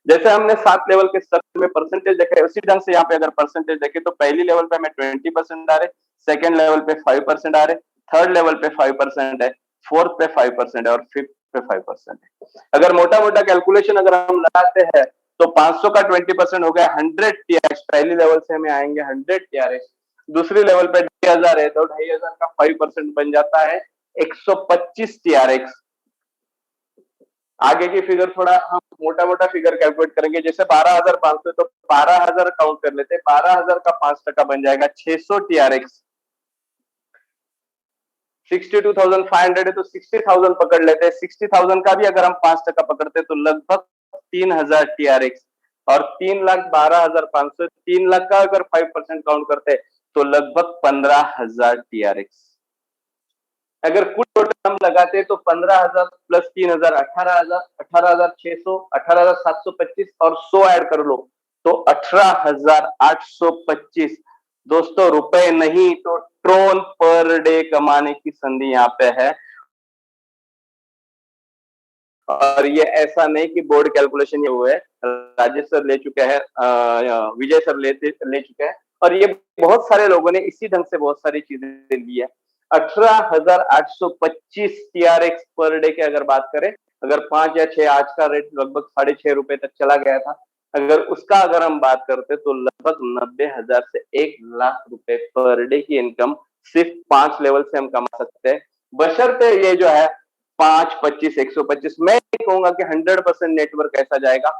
जैसे हमने 7 लेवल के स्ट्रक्चर में परसेंटेज देखे, उसी ढंग से यहाँ पे अगर परसेंटेज देखे तो पहली लेवल पे हमें 20% आ रहे, सेकंड लेवल पे 5% आ रहे, थर्ड लेवल पे 5% है, फोर्थ पे 5% है और फिफ्थ पे 5% है। अगर मोटा मोटा कैलकुलेशन अगर हम लगाते हैं तो 500 का 20% हो गया 100 टीआरएक्स, पहली लेवल से हमें आएंगे 100 टीआरएक्स, दूसरी लेवल पे 2500 है तो 2500 का 5% बन जाता है 125 टीआरएक्स। आगे की फिगर थोड़ा हम मोटा मोटा फिगर कैलकुलेट करेंगे, जैसे 12,500 तो 12,000 काउंट कर लेते हैं, 12,000 का 5% बन जाएगा 600 टीआरएक्स। 62,500 है तो 60,000 पकड़ लेते हैं, 60,000 का भी अगर हम 5% पकड़ते हैं तो लगभग 3,000 टीआरएक्स और 3,12,500, 3 लाख का अगर 5% काउंट करते हैं तो लगभग 15,000 टीआरएक्स। अगर कुल टोटल हम लगाते हैं तो 15,000 प्लस 3,000 18,000, 18,600, 18,725 और 100 ऐड कर लो तो 18,825 दोस्तों, रुपए नहीं तो ट्रोन पर डे कमाने की संधि यहाँ पे है। और ये ऐसा नहीं कि बोर्ड कैलकुलेशन ये हुआ है, राजेश सर ले चुके हैं, विजय सर ले चुके हैं और ये बहुत सारे लोगों ने इसी ढंग से बहुत सारी चीजें ली है। 18,825 टीआरएक्स पर डे की अगर बात करें, अगर 5 या 6, आज का रेट लगभग 6.5 रुपए तक चला गया था, अगर उसका अगर हम बात करते तो लगभग 90,000 से 1 लाख रुपए पर डे की इनकम सिर्फ 5 लेवल से हम कमा सकते हैं, बशर्ते ये जो है 5, 25, 125, मैं कहूंगा कि 100% नेटवर्क ऐसा जाएगा।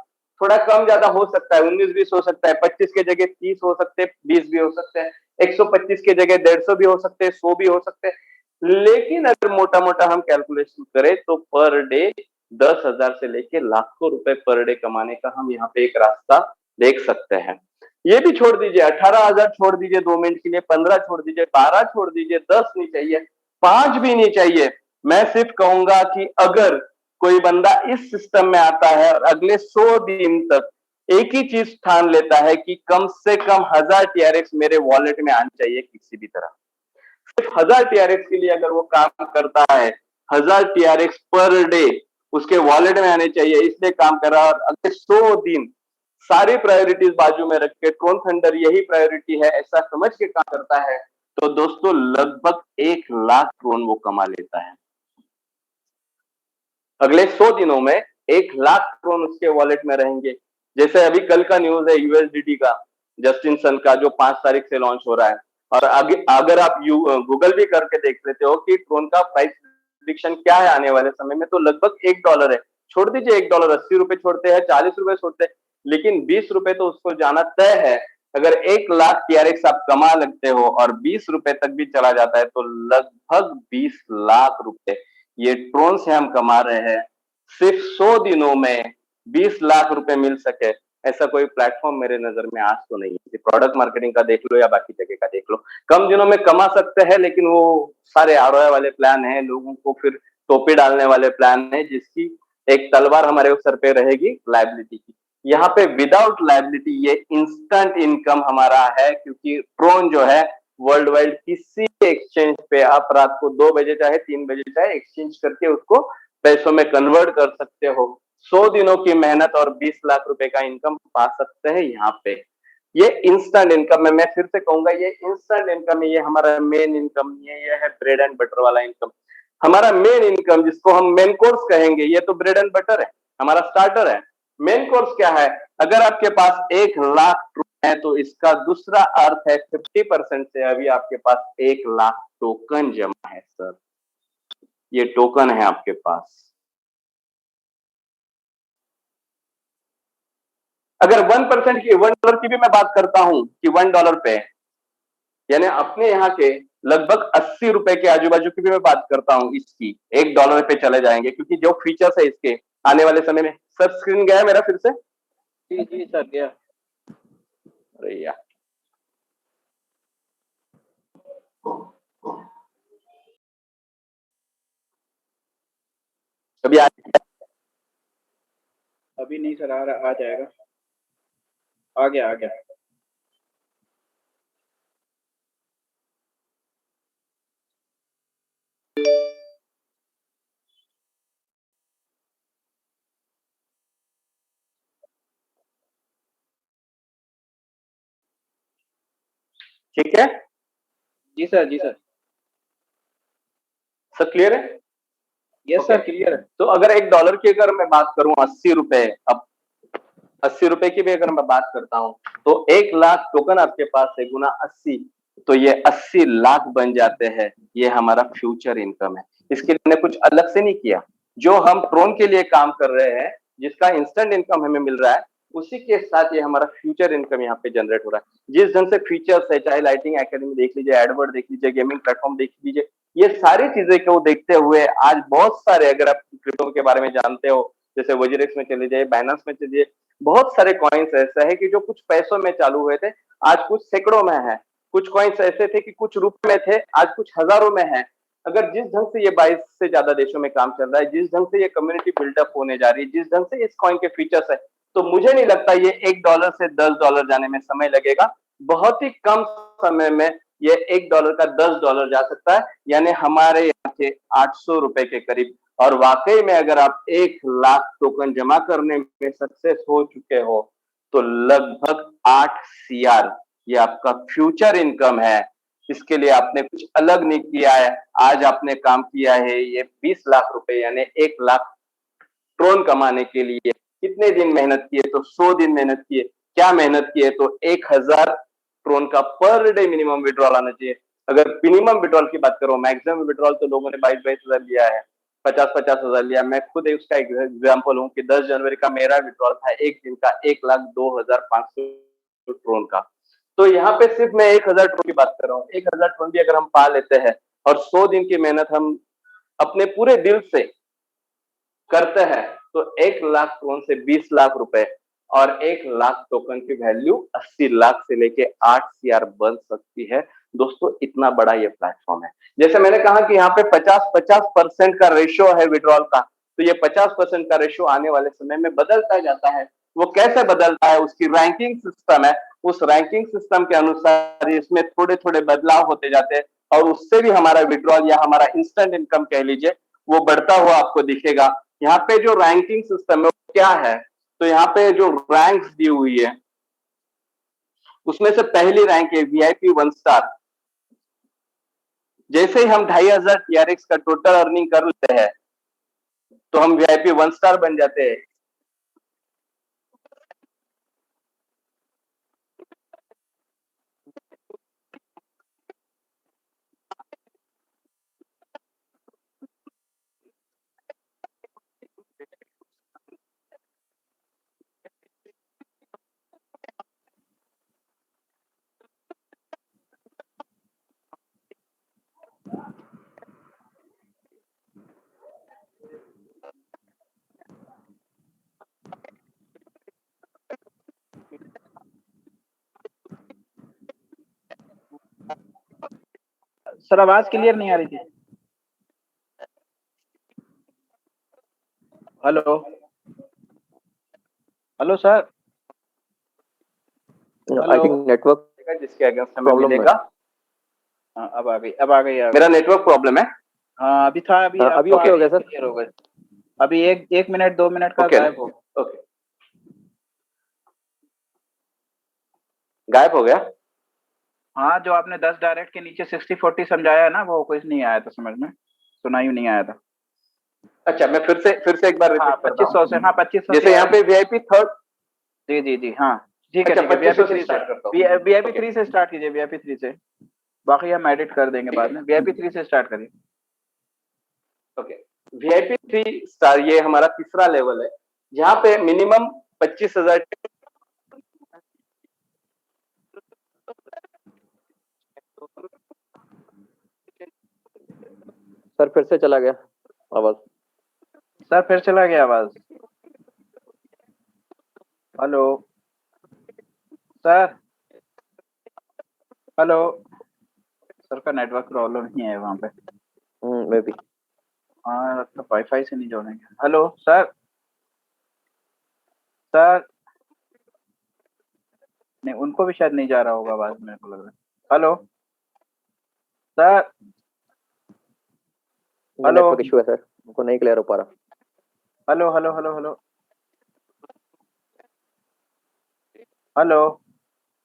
थोड़ा कम ज्यादा हो सकता है, 19-20 हो सकता है, 25 के जगह 30 हो सकते हैं, 20 भी हो सकते हैं, 125 के जगह 150 भी हो सकते हैं, 100 भी हो सकते हैं। लेकिन अगर मोटा मोटा हम कैलकुलेशन करें तो पर डे 10,000 से लेके लाखों रुपए पर डे कमाने का हम यहाँ पे एक रास्ता देख सकते हैं। ये भी छोड़ दीजिए, 18,000 छोड़ दीजिए 2 मिनट के लिए, 15 छोड़ दीजिए, 12 छोड़ दीजिए, 10 नहीं चाहिए, 5 भी नहीं चाहिए। मैं सिर्फ कहूंगा कि अगर कोई बंदा इस सिस्टम में आता है और अगले 100 दिन तक एक ही चीज ठान लेता है कि कम से कम 1000 टीआरएक्स मेरे वॉलेट में आनी चाहिए किसी भी तरह, सिर्फ 1000 टीआरएक्स के लिए अगर वो काम करता है, 1000 टीआरएक्स पर डे उसके वॉलेट में आने चाहिए, इसलिए काम कर रहा है और अगले 100 दिन सारी प्रायोरिटीज बाजू में रख के ट्रोन थंडर यही प्रायोरिटी है ऐसा समझ के काम करता है, तो दोस्तों लगभग 1 लाख ट्रोन वो कमा लेता है। अगले 100 दिनों में 1 लाख ट्रोन उसके वॉलेट में रहेंगे। जैसे अभी कल का न्यूज है यूएसडीटी का, जस्टिन सन का, जो 5 तारीख से लॉन्च हो रहा है, और अगर आप गूगल भी करके देख लेते हो कि ट्रोन का प्राइस प्रेडिक्शन क्या है आने वाले समय में, तो लगभग $1 है। छोड़ दीजिए $1, 80 रुपए छोड़ते हैं, 40 रुपए छोड़ते हैं, लेकिन 20 रुपए तो उसको जाना तय है। अगर 1 लाख टीआरएक्स आप कमा लगते हो और 20 रुपए तक भी चला जाता है तो लगभग 20 लाख रुपए ये ट्रोन से हम कमा रहे हैं। सिर्फ 100 दिनों में 20 लाख रुपए मिल सके, ऐसा कोई प्लेटफॉर्म मेरे नजर में आज तो नहीं है। प्रोडक्ट मार्केटिंग का देख लो या बाकी जगह का देख लो, कम दिनों में कमा सकते हैं, लेकिन वो सारे आरओआई वाले प्लान हैं, लोगों को फिर टोपी डालने वाले प्लान है, जिसकी एक तलवार हमारे सर पे रहेगी लायबिलिटी की। यहाँ पे विदाउट लायबिलिटी ये इंस्टेंट इनकम हमारा है, क्योंकि ट्रोन जो है वर्ल्ड वाइड किसी एक्सचेंज पे आप रात को 2 बजे चाहे 3 बजे चाहे एक्सचेंज करके उसको पैसों में कन्वर्ट कर सकते हो। 100 दिनों की मेहनत और 20 लाख रुपए का इनकम पा सकते हैं यहाँ पे। ये इंस्टेंट इनकम है, मैं फिर से कहूंगा ये इंस्टेंट इनकम है, ये हमारा मेन इनकम नहीं है, ये है ब्रेड एंड बटर वाला इनकम। हमारा मेन इनकम जिसको हम मेन कोर्स कहेंगे, ये तो ब्रेड एंड बटर है, हमारा स्टार्टर है। मेन कोर्स क्या है? अगर आपके पास 1 लाख है तो इसका दूसरा अर्थ है 50% से अभी आपके पास 1 लाख टोकन जमा है सर। ये टोकन है आपके पास। अगर 1% की $1 की भी मैं बात करता हूं कि $1 पे, यानी अपने यहाँ के लगभग 80 रुपए के आजू बाजू की भी मैं बात करता हूं, इसकी $1 पे चले जाएंगे, क्योंकि जो फीचर्स है इसके आने वाले समय में। सर स्क्रीन गया मेरा फिर से? जी जी सर गया। अरे यार, अभी अभी नहीं सर, आ जाएगा। आ गया। ठीक है जी सर सर, क्लियर है? यस सर, क्लियर है। तो अगर $1 की अगर मैं बात करूं 80 रुपए, अब 80 रुपए की भी अगर मैं बात करता हूं तो 1 लाख टोकन आपके पास है, गुना 80 तो ये 80 लाख बन जाते हैं। ये हमारा फ्यूचर इनकम है। इसके लिए मैंने कुछ अलग से नहीं किया। जो हम ट्रोन के लिए काम कर रहे हैं, जिसका इंस्टेंट इनकम हमें मिल रहा है, उसी के साथ ये हमारा फ्यूचर इनकम यहाँ पे जनरेट हो रहा है। जिस ढंग से फीचर्स है, चाहे लाइटिंग एकेडमी देख लीजिए, एडवर्ड देख लीजिए, गेमिंग प्लेटफॉर्म देख लीजिए, ये सारी चीजें को देखते हुए आज बहुत सारे, अगर आप क्रिप्टो के बारे में जानते हो, जैसे वजीरेक्स में चले जाइए, बाइनेंस में चलिए, बहुत सारे कॉइन्स ऐसे है कि जो कुछ पैसों में चालू हुए थे, आज कुछ सैकड़ों में है। कुछ कॉइन्स ऐसे थे कि कुछ रुपए में थे, आज कुछ हजारों में है। अगर जिस ढंग से ये 22 से ज्यादा देशों में काम चल रहा है, जिस ढंग से ये कम्युनिटी बिल्डअप होने जा रही है, जिस ढंग से इस कॉइन के फीचर्स है, तो मुझे नहीं लगता ये $1 से $10 जाने में समय लगेगा। बहुत ही कम समय में ये $1 का $10 जा सकता है, यानी हमारे यहाँ के 800 रुपए के करीब। और वाकई में अगर आप 1 लाख टोकन जमा करने में सक्सेस हो चुके हो तो लगभग 8 CR ये आपका फ्यूचर इनकम है। इसके लिए आपने कुछ अलग नहीं किया है। आज आपने काम किया है ये 20 लाख रुपए, यानी 1 लाख ट्रोन कमाने के लिए कितने दिन मेहनत किए? तो 100 दिन मेहनत किए। क्या मेहनत किए? तो 1000 ट्रोन का पर डे मिनिमम विड्रॉल आना चाहिए। अगर मिनिमम विड्रॉल की बात करो, मैक्सिमम विड्रॉल तो लोगों ने 22 हजार लिया है, 50 हजार लिया। मैं खुद उसका एग्जाम्पल हूँ कि 10 जनवरी का मेरा विड्रॉल था एक दिन का 1,02,500 ट्रोन का। तो यहाँ पे सिर्फ मैं 1000 ट्रोन की बात कर रहा हूँ। 1000 ट्रोन भी अगर हम पा लेते हैं और 100 दिन की मेहनत हम अपने पूरे दिल से करते हैं, तो 1 लाख ट्रोन से 20 लाख रुपए और 1 लाख टोकन की वैल्यू 80 लाख से लेके 8 CR बन सकती है। दोस्तों, इतना बड़ा ये प्लेटफॉर्म है। जैसे मैंने कहा कि यहाँ पे 50% का रेशियो है विड्रॉल का, तो ये 50% का रेशियो आने वाले समय में बदलता जाता है। वो कैसे बदलता है? उसकी रैंकिंग सिस्टम है। उस रैंकिंग सिस्टम के अनुसार इसमें थोड़े थोड़े बदलाव होते जाते हैं और उससे भी हमारा विड्रॉल या हमारा इंस्टेंट इनकम कह लीजिए, वो बढ़ता हुआ आपको दिखेगा। यहाँ पे जो रैंकिंग सिस्टम है वो क्या है? तो यहाँ पे जो रैंक्स दी हुई है, उसमें से पहली रैंक है VIP 1 स्टार। जैसे ही हम 2500 TRX का टोटल अर्निंग कर लेते हैं तो हम VIP 1 स्टार बन जाते हैं। सर आवाज क्लियर नहीं आ रही थी। Hello hello sir, I think network जिसके अगेंस्ट हमें प्रॉब्लम मिलेगा। हाँ, अब आ गई, अब आ गई। मेरा नेटवर्क प्रॉब्लम है। हाँ अभी था, अभी हाँ, अब अभी तो ओके आ हो गई, गया सर। क्लियर हो गए। अभी एक मिनट 2 मिनट का ओके गायब हो। ओके, गायब हो गया। हाँ, जो आपने 10 डायरेक्ट के नीचे 60-40 समझाया है ना, वो कुछ नहीं आया था समझ में, सुनाई नहीं आया था। अच्छा, मैं फिर से एक बार हाँ रिपीट करता 2500 हूँ। से, हाँ 2500 जैसे से यहाँ पे वीआईपी थर्ड, जी जी जी, हाँ ठीक है अच्छा ठीक है, 2500 VIP से 3 स्टार्ट करता से, हूँ। VIP ओके 3 से स्टार्ट कीजिए, VIP 3 से, बाकी हम एडिट कर देंगे बाद में। VIP 3 से स्टार्ट करिए। ओके, वीआईपी 3 स्टार ये हमारा तीसरा लेवल है, जहाँ पे मिनिमम 25,000 सर फिर से चला गया आवाज। सर फिर चला गया आवाज। हेलो सर, हेलो सर, का नेटवर्क प्रॉब्लम ही है वहाँ पे। May be. हाँ लगता वाईफाई से नहीं जोड़ेंगे। हेलो सर, सर नहीं, उनको भी शायद नहीं जा रहा होगा आवाज, मेरे को लग रहा है। Hello sir, hello network issue है सर, उनको नहीं क्लियर हो पा रहा। Hello hello hello hello hello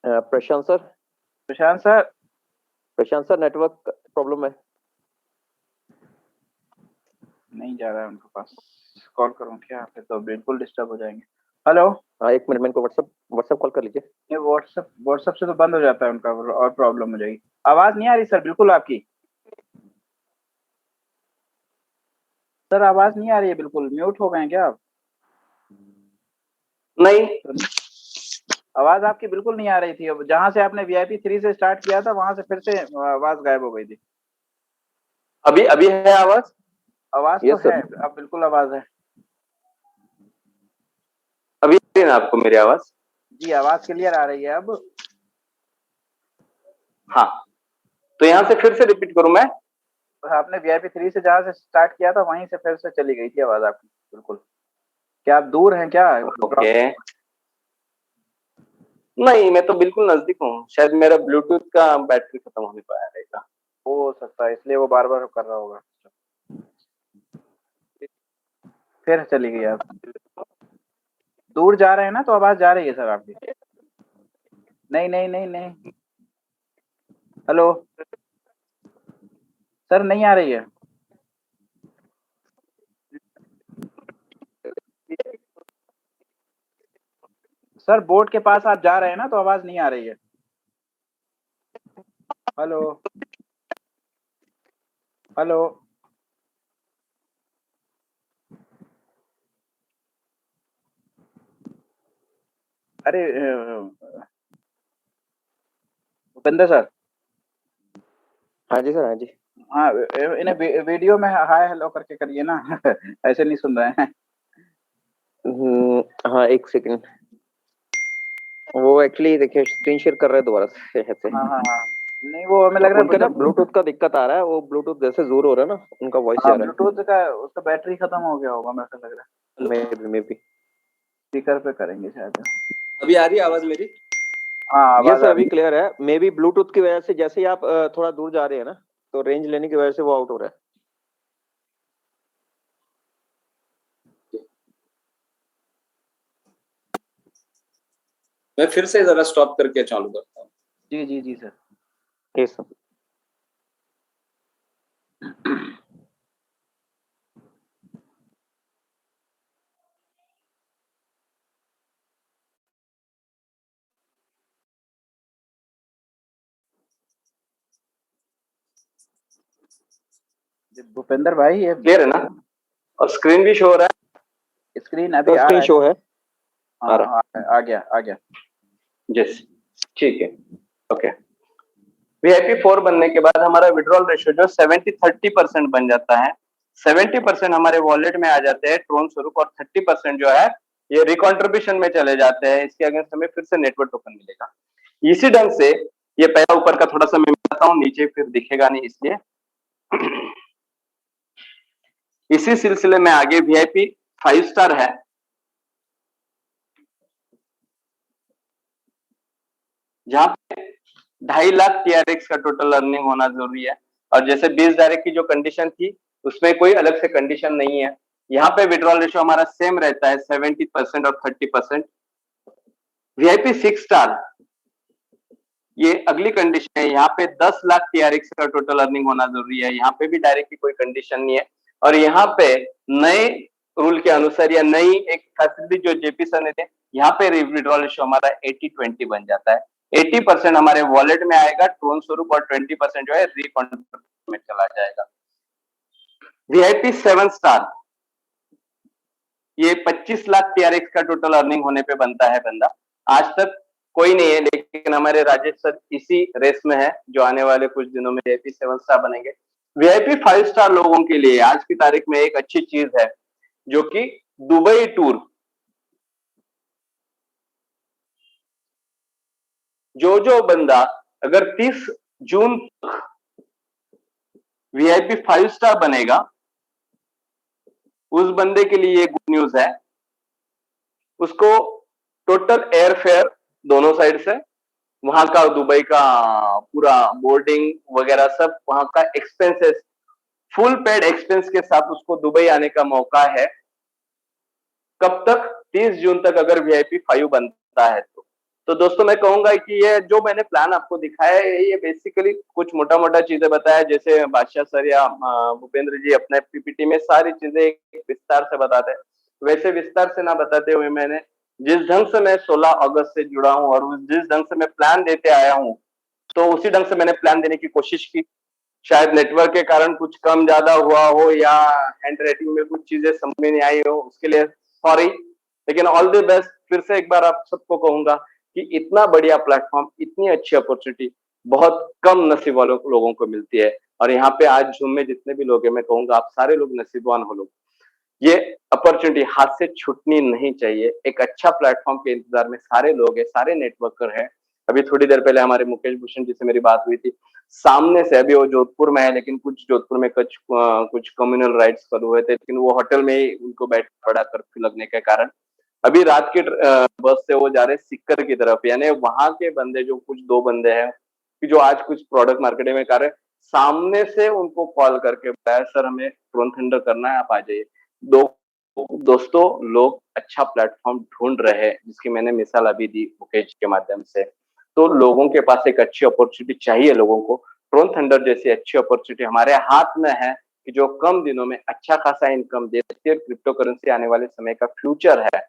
Prashant sir, Prashant sir, Prashant sir network problem है। नहीं जा रहा है उनके पास। कॉल करूँ क्या? फिर तो बिल्कुल डिस्टर्ब हो जाएंगे। हेलो, हाँ एक मिनट में इनको व्हाट्सएप कॉल कर लीजिए। ये व्हाट्सएप से तो बंद हो जाता है उनका, और प्रॉब्लम हो जाएगी। आवाज नहीं आ रही सर बिल्कुल आपकी। सर आवाज नहीं आ रही है बिल्कुल, म्यूट हो गए हैं क्या आप? नहीं, आवाज आपकी बिल्कुल नहीं आ रही थी। अब जहां से आपने VIP 3 से स्टार्ट किया था, वहां से फिर से आवाज गायब हो गई थी। अभी अभी है आवाज? आवाज तो यस सर। है, अब बिल्कुल आवाज है। अभी आ रही है ना आपको मेरी आवाज? जी आवाज क्लियर आ रही है अब। हाँ, तो यहाँ से फिर से रिपीट करूं मैं? आपने VIP 3 से जहां से स्टार्ट किया था, वहीं से फिर से चली गई थी आवाज आपकी बिल्कुल। क्या आप दूर हैं क्या? ओके, नहीं मैं तो बिल्कुल नजदीक हूँ, शायद मेरा ब्लूटूथ का बैटरी खत्म होने पाया रहेगा। हो सकता है, इसलिए वो बार बार कर रहा होगा। फिर चली गई आप। दूर जा रहे हैं ना, तो आवाज जा रही है सर आपकी। नहीं नहीं नहीं नहीं, हेलो सर, नहीं आ रही है। सर बोर्ड के पास आप जा रहे हैं ना, तो आवाज नहीं आ रही है। हेलो हेलो अरे भूपेंद्र सर, हाँ जी सर, हाँ जी। हाँ इन्हें वीडियो में हाय हेलो करके करिए ना। ऐसे नहीं सुन रहे हैं। हाँ एक सेकंड, वो एक्चुअली देखिए स्क्रीन शेयर कर रहे हैं दोबारा से ऐसे। हाँ हाँ हाँ, नहीं वो हमें लग रहा उनका है ना जब, ब्लूटूथ का दिक्कत आ रहा है, वो ब्लूटूथ जैसे जोर हो रहा है ना, उनका वॉइस हाँ जा रहा ब्लूटूथ का उसका बैटरी खत्म हो गया होगा, मेरे को लग रहा है। है। May be. स्पीकर पे करेंगे शायद। अभी आ रही है आवाज मेरी? हाँ ये आवाज सर आ अभी रही क्लियर है। मे बी ब्लूटूथ की वजह से, जैसे ही आप थोड़ा दूर जा रहे हैं ना, तो रेंज लेने की वजह से वो आउट हो रहा है। मैं फिर से जरा स्टॉप करके चालू करता हूँ। है। जी जी जी सर। Yes sir. भूपेंद्र भाई, ये क्लियर है ना? और स्क्रीन भी शो हो रहा है? स्क्रीन अभी तो आ स्क्रीन रहा शो है। है। आ रहा हाँ आ गया आ गया। यस, ठीक है, ओके। वीआईपी 4 बनने के बाद हमारा विड्रॉल रेशियो जो 70-30% बन जाता है। 70% हमारे वॉलेट में आ जाते हैं ट्रोन स्वरूप, और 30% जो है ये रिकॉन्ट्रीब्यूशन में चले जाते हैं। इसके अगेंस्ट हमें फिर से नेटवर्क टोकन मिलेगा। इसी ढंग से ये पहला ऊपर का थोड़ा सा मैं मिलाता हूँ, नीचे फिर दिखेगा नहीं इसलिए। इसी सिलसिले में आगे वीआईपी 5 स्टार है, जहां पे 2.5 लाख TRX का टोटल अर्निंग होना जरूरी है। और जैसे 20 डायरेक्ट की जो कंडीशन थी उसमें कोई अलग से कंडीशन नहीं है। यहाँ पे विड्रॉल रेशियो हमारा सेम रहता है 70% और 30%। VIP 6 स्टार, ये अगली कंडीशन है, यहाँ पे 10 लाख TRX का टोटल अर्निंग होना जरूरी है। यहाँ पे भी डायरेक्ट की कोई कंडीशन नहीं है। और यहाँ पे नए रूल के अनुसार या नई एक फैसिलिटी जो जेपी सर ने दी, यहाँ पे विड्रॉल रेशियो हमारा 80-20 बन जाता है। 80% हमारे वॉलेट में आएगा ट्रोन स्वरूप और 20% जो है रिकॉन्ट में चला जाएगा। VIP 7 स्टार, ये 25 लाख TRX का टोटल अर्निंग होने पे बनता है बंदा। आज तक कोई नहीं है, लेकिन हमारे राजेश सर इसी रेस में है, जो आने वाले कुछ दिनों में VIP 7 स्टार बनेंगे। VIP 5 स्टार लोगों के लिए आज की तारीख में एक अच्छी चीज है, जो कि दुबई टूर। जो बंदा अगर 30 जून तक VIP 5 स्टार बनेगा, उस बंदे के लिए ये गुड न्यूज है। उसको टोटल एयर फेयर दोनों साइड से, वहां का दुबई का पूरा बोर्डिंग वगैरह सब, वहां का एक्सपेंसेस फुल पेड एक्सपेंस के साथ उसको दुबई आने का मौका है। कब तक? 30 जून तक अगर VIP 5 बनता है तो दोस्तों मैं कहूंगा कि ये जो मैंने प्लान आपको दिखाया है, ये बेसिकली कुछ मोटा मोटा चीजें बताया, जैसे बादशाह सर या भूपेंद्र जी अपने PPT में सारी चीजें विस्तार से बताते हैं, वैसे विस्तार से ना बताते हुए मैंने जिस ढंग से मैं 16 अगस्त से जुड़ा हूं और जिस ढंग से मैं प्लान देते आया हूं, तो उसी ढंग से मैंने प्लान देने की कोशिश की। शायद नेटवर्क के कारण कुछ कम ज्यादा हुआ हो या हैंड राइटिंग में कुछ चीजें समझ में नहीं आई हो, उसके लिए सॉरी, लेकिन ऑल द बेस्ट। फिर से एक बार आप सबको कहूंगा कि इतना बढ़िया प्लेटफॉर्म, इतनी अच्छी अपॉर्चुनिटी बहुत कम नसीब वालों लोगों को मिलती है। और यहाँ पे आज झूम में जितने भी लोग हैं, मैं कहूंगा आप सारे लोग नसीबवान हो लोग। ये अपॉर्चुनिटी हाथ से छूटनी नहीं चाहिए। एक अच्छा प्लेटफॉर्म के इंतजार में सारे लोग हैं, सारे नेटवर्कर हैं। अभी थोड़ी देर पहले हमारे मुकेश भूषण जी से मेरी बात हुई थी, सामने से, अभी वो जोधपुर में है, लेकिन कुछ जोधपुर में कुछ कम्युनल राइट्स कर हुए थे, लेकिन वो होटल में ही उनको बैठ पड़ा कर्फ्यू लगने के कारण। अभी रात के बस से वो जा रहे सिक्कर की तरफ, यानी वहां के बंदे जो कुछ 2 बंदे हैं कि जो आज कुछ प्रोडक्ट मार्केटिंग में कर रहे, सामने से उनको कॉल करके बताया सर हमें ट्रोन थंडर करना है, आप आ जाइए। दोस्तों लोग अच्छा प्लेटफॉर्म ढूंढ रहे हैं, जिसकी मैंने मिसाल अभी दी मुकेश के माध्यम से। तो लोगों के पास एक अच्छी अपॉर्चुनिटी चाहिए, लोगों को ट्रोन थंडर जैसी अच्छी अपॉर्चुनिटी हमारे हाथ में है कि जो कम दिनों में अच्छा खासा इनकम देती है। क्रिप्टो करेंसी आने वाले समय का फ्यूचर है,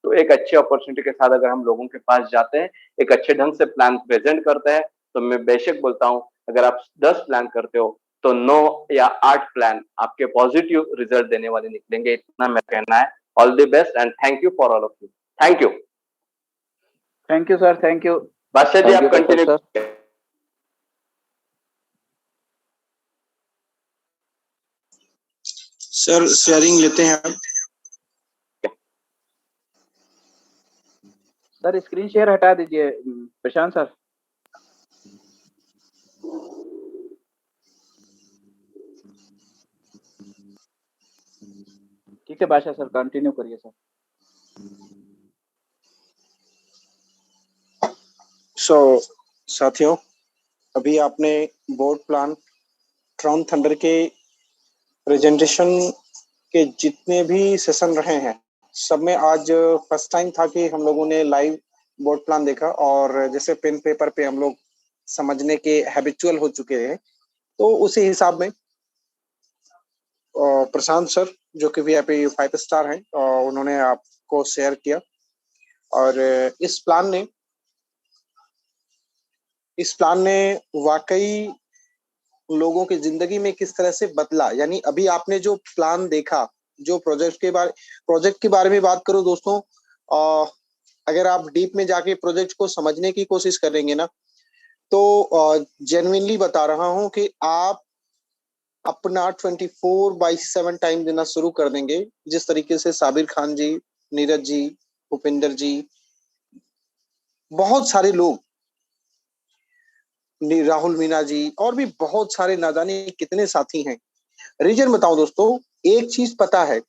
तो एक अच्छी अपॉर्चुनिटी के साथ अगर हम लोगों के पास जाते हैं, एक अच्छे ढंग से प्लान प्रेजेंट करते हैं, तो मैं बेशक बोलता हूं अगर आप 10 प्लान करते हो तो 9 या 8 प्लान आपके पॉजिटिव रिजल्ट देने वाले निकलेंगे, इतना मैं कहना है। All the best and thank you for all of you. Thank you. Thank you sir, thank you. Badshah ji आप कंटिन्यू। सर शेयरिंग लेते हैं आप। सर स्क्रीन शेयर हटा दीजिए प्रशांत सर। ठीक है बादशाह सर, कंटिन्यू करिए सर। साथियों, अभी आपने बोर्ड प्लान ट्रोन थंडर के प्रेजेंटेशन के जितने भी सेशन रहे हैं, सब में आज फर्स्ट टाइम था कि हम लोगों ने लाइव बोर्ड प्लान देखा। और जैसे पेन पेपर पे हम लोग समझने के हैबिचुअल हो चुके हैं, तो उसी हिसाब में प्रशांत सर जो कि VIP 5 स्टार हैं, उन्होंने आपको शेयर किया। और इस प्लान ने वाकई लोगों की जिंदगी में किस तरह से बदला। यानी अभी आपने जो प्लान देखा, जो प्रोजेक्ट के बारे में बात करो दोस्तों, अगर आप डीप में जाके प्रोजेक्ट को समझने की कोशिश करेंगे ना, तो जेन्युइनली बता रहा हूं कि आप अपना 24/7 टाइम देना शुरू कर देंगे। जिस तरीके से साबिर खान जी, नीरज जी, भूपेंद्र जी, बहुत सारे लोग, राहुल मीना जी, और भी बहुत सारे, ना जाने कितने साथी हैं। रीजन बताऊं दोस्तों, एक चीज पता है,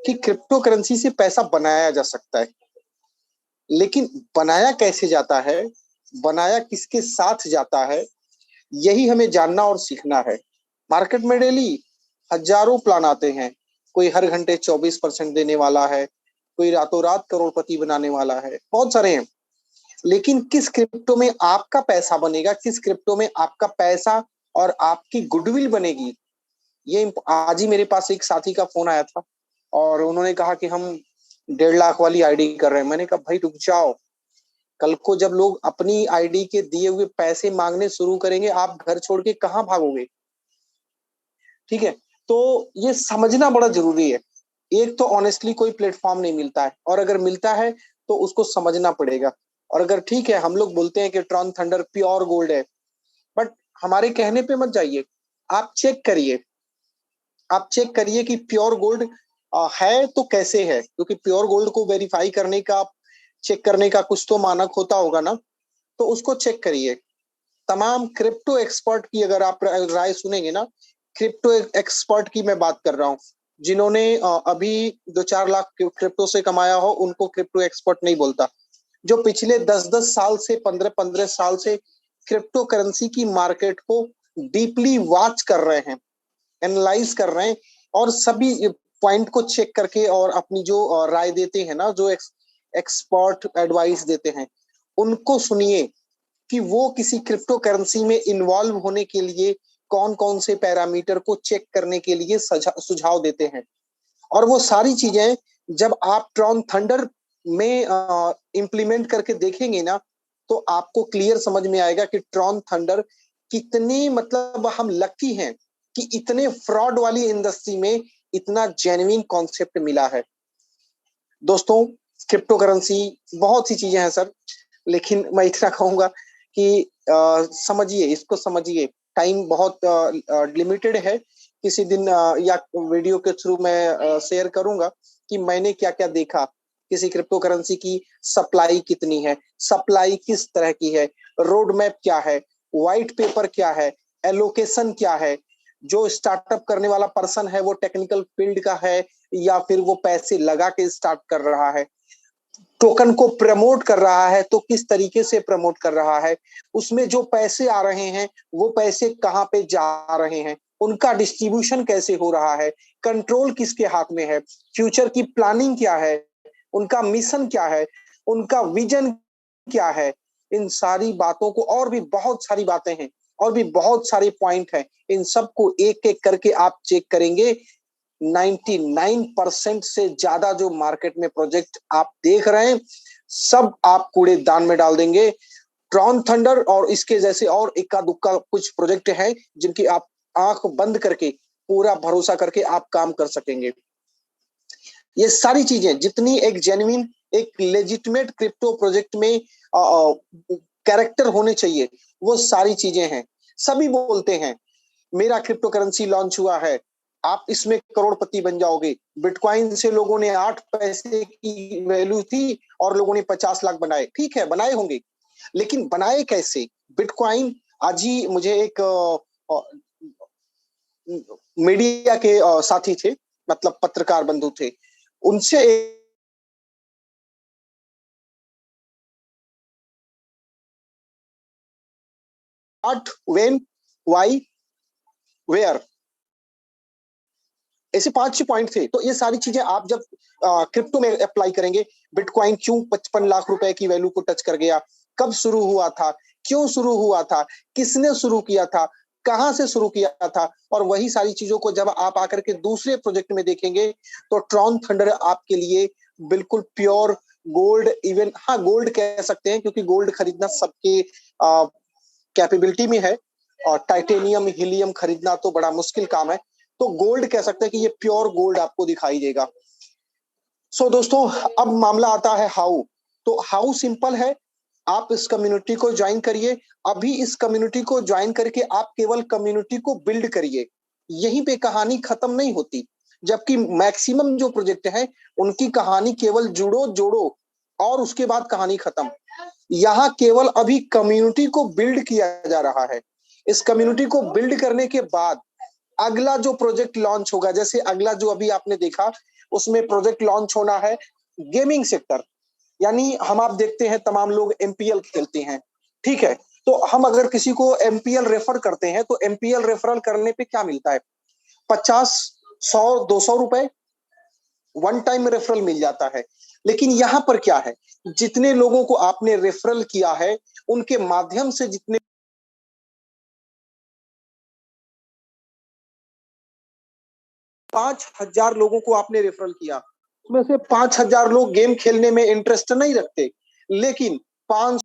कि क्रिप्टो करेंसी से पैसा बनाया जा सकता है, लेकिन बनाया कैसे जाता है, बनाया किसके साथ जाता है, यही हमें जानना और सीखना है। मार्केट में डेली हजारों प्लान आते हैं, कोई हर घंटे 24% देने वाला है, कोई रातों रात करोड़पति बनाने वाला है, बहुत सारे हैं। लेकिन किस क्रिप्टो में आपका पैसा बनेगा, किस क्रिप्टो में आपका पैसा और आपकी गुडविल बनेगी, ये आज ही मेरे पास एक साथी का फोन आया था और उन्होंने कहा कि हम 1.5 लाख वाली आईडी कर रहे हैं। मैंने कहा भाई रुक जाओ, कल को जब लोग अपनी आईडी के दिए हुए पैसे मांगने शुरू करेंगे, आप घर छोड़ के कहाँ भागोगे? ठीक है, तो ये समझना बड़ा जरूरी है। एक तो ऑनेस्टली कोई प्लेटफॉर्म नहीं मिलता है, और अगर मिलता है तो उसको समझना पड़ेगा। और अगर ठीक है, हम लोग बोलते हैं कि ट्रॉन थंडर प्योर गोल्ड है, बट हमारे कहने पे मत जाइए, आप चेक करिए, आप चेक करिए कि प्योर गोल्ड है तो कैसे है, क्योंकि प्योर गोल्ड को वेरीफाई करने का, चेक करने का कुछ तो मानक होता होगा ना, तो उसको चेक करिए। तमाम क्रिप्टो एक्सपर्ट की अगर आप राय सुनेंगे ना, क्रिप्टो एक्सपर्ट की मैं बात कर रहा हूँ, जिन्होंने अभी 2-4 लाख क्रिप्टो से कमाया हो, उनको क्रिप्टो एक्सपर्ट नहीं बोलता। जो पिछले 10-10 साल से, 15-15 साल से क्रिप्टो करेंसी की मार्केट को डीपली वॉच कर रहे हैं, एनालाइज कर रहे हैं, और सभी पॉइंट को चेक करके और अपनी जो राय देते हैं ना, जो एक्सपर्ट एडवाइस देते हैं, उनको सुनिए कि वो किसी क्रिप्टो करेंसी में इन्वॉल्व होने के लिए कौन कौन से पैरामीटर को चेक करने के लिए सुझाव देते हैं। और वो सारी चीजें जब आप ट्रॉन थंडर में इंप्लीमेंट करके देखेंगे ना, तो आपको क्लियर समझ में आएगा कि ट्रॉन थंडर कितनी, मतलब हम लकी हैं कि इतने फ्रॉड वाली इंडस्ट्री में इतना जेन्युइन कॉन्सेप्ट मिला है। दोस्तों, क्रिप्टो करेंसी बहुत सी चीजें हैं सर, लेकिन मैं इतना कहूंगा कि समझिए, इसको समझिए। टाइम बहुत लिमिटेड है, किसी दिन या वीडियो के थ्रू मैं शेयर करूंगा कि मैंने क्या क्या देखा, किसी क्रिप्टो करेंसी की सप्लाई कितनी है, सप्लाई किस तरह की है, रोड मैप क्या है, व्हाइट पेपर क्या है, एलोकेशन क्या है, जो स्टार्टअप करने वाला पर्सन है वो टेक्निकल फील्ड का है या फिर वो पैसे लगा के स्टार्ट कर रहा है, टोकन को प्रमोट कर रहा है तो किस तरीके से प्रमोट कर रहा है, उसमें जो पैसे आ रहे हैं वो पैसे कहाँ पे जा रहे हैं, उनका डिस्ट्रीब्यूशन कैसे हो रहा है, कंट्रोल किसके हाथ में है, फ्यूचर की प्लानिंग क्या है, उनका मिशन क्या है, उनका विजन क्या है। इन सारी बातों को, और भी बहुत सारी बातें हैं, और भी बहुत सारे पॉइंट हैं, इन सबको एक एक करके आप चेक करेंगे। 99% से ज्यादा जो मार्केट में प्रोजेक्ट आप देख रहे हैं, सब आप कूड़ेदान में डाल देंगे। ट्रॉन थंडर और इसके जैसे और इक्का दुक्का कुछ प्रोजेक्ट हैं जिनकी आप आंख बंद करके, पूरा भरोसा करके आप काम कर सकेंगे। ये सारी चीजें जितनी एक जेन्युइन, एक लेजिटिमेट क्रिप्टो प्रोजेक्ट में कैरेक्टर होने चाहिए, वो सारी चीजें हैं। सभी बोलते हैं मेरा क्रिप्टो करेंसी लॉन्च हुआ है, आप इसमें करोड़पति बन जाओगे। बिटकॉइन से लोगों ने 8 पैसे की वैल्यू थी और लोगों ने 50 लाख बनाए, ठीक है बनाए होंगे, लेकिन बनाए कैसे? बिटकॉइन, आज ही मुझे एक मीडिया के साथी थे, मतलब पत्रकार बंधु थे, उनसे व्हेन, व्हाई, वेयर, ऐसे 5-6 पॉइंट थे। तो ये सारी चीजें आप जब क्रिप्टो में अप्लाई करेंगे, बिटकॉइन क्यों 55 लाख रुपए की वैल्यू को टच कर गया, कब शुरू हुआ था, क्यों शुरू हुआ था, किसने शुरू किया था, कहां से शुरू किया था, और वही सारी चीजों को जब आप आकर के दूसरे प्रोजेक्ट में देखेंगे तो ट्रॉन थंडर आपके लिए बिल्कुल प्योर गोल्ड, इवन हाँ गोल्ड कह सकते हैं, क्योंकि गोल्ड खरीदना सबके कैपेबिलिटी में है, और टाइटेनियम, हीलियम खरीदना तो बड़ा मुश्किल काम है। तो गोल्ड कह सकते हैं कि ये प्योर गोल्ड आपको दिखाई देगा। सो दोस्तों, अब मामला आता है हाउ। तो हाउ सिंपल है, आप इस कम्युनिटी को ज्वाइन करिए। अभी इस कम्युनिटी को ज्वाइन करके आप केवल कम्युनिटी को बिल्ड करिए, यहीं पे कहानी खत्म नहीं होती। जबकि मैक्सिमम जो प्रोजेक्ट है उनकी कहानी केवल जुड़ो जोड़ो और उसके बाद कहानी खत्म। यहाँ केवल अभी कम्युनिटी को बिल्ड किया जा रहा है। इस कम्युनिटी को बिल्ड करने के बाद अगला जो प्रोजेक्ट लॉन्च होगा, जैसे अगला जो अभी आपने देखा उसमें प्रोजेक्ट लॉन्च होना है। गेमिंग सेक्टर यानी हम आप देखते हैं तमाम लोग एमपीएल खेलते हैं, ठीक है, तो हम अगर किसी को एमपीएल रेफर करते हैं तो एमपीएल रेफरल करने पे क्या मिलता है, 50, 100, 200 रुपए वन टाइम रेफरल मिल जाता है। लेकिन यहां पर क्या है, जितने लोगों को आपने रेफरल किया है उनके माध्यम से जितने 5,000 लोगों को आपने रेफरल किया, उसमें से 5,000 लोग गेम खेलने में इंटरेस्ट नहीं रखते, लेकिन 500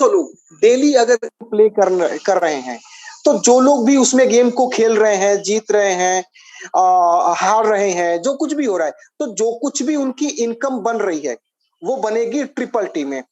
लोग डेली अगर प्ले कर रहे हैं, तो जो लोग भी उसमें गेम को खेल रहे हैं, जीत रहे हैं, हार रहे हैं, जो कुछ भी हो रहा है, तो जो कुछ भी उनकी इनकम बन रही है वो बनेगी ट्रिपल टी में,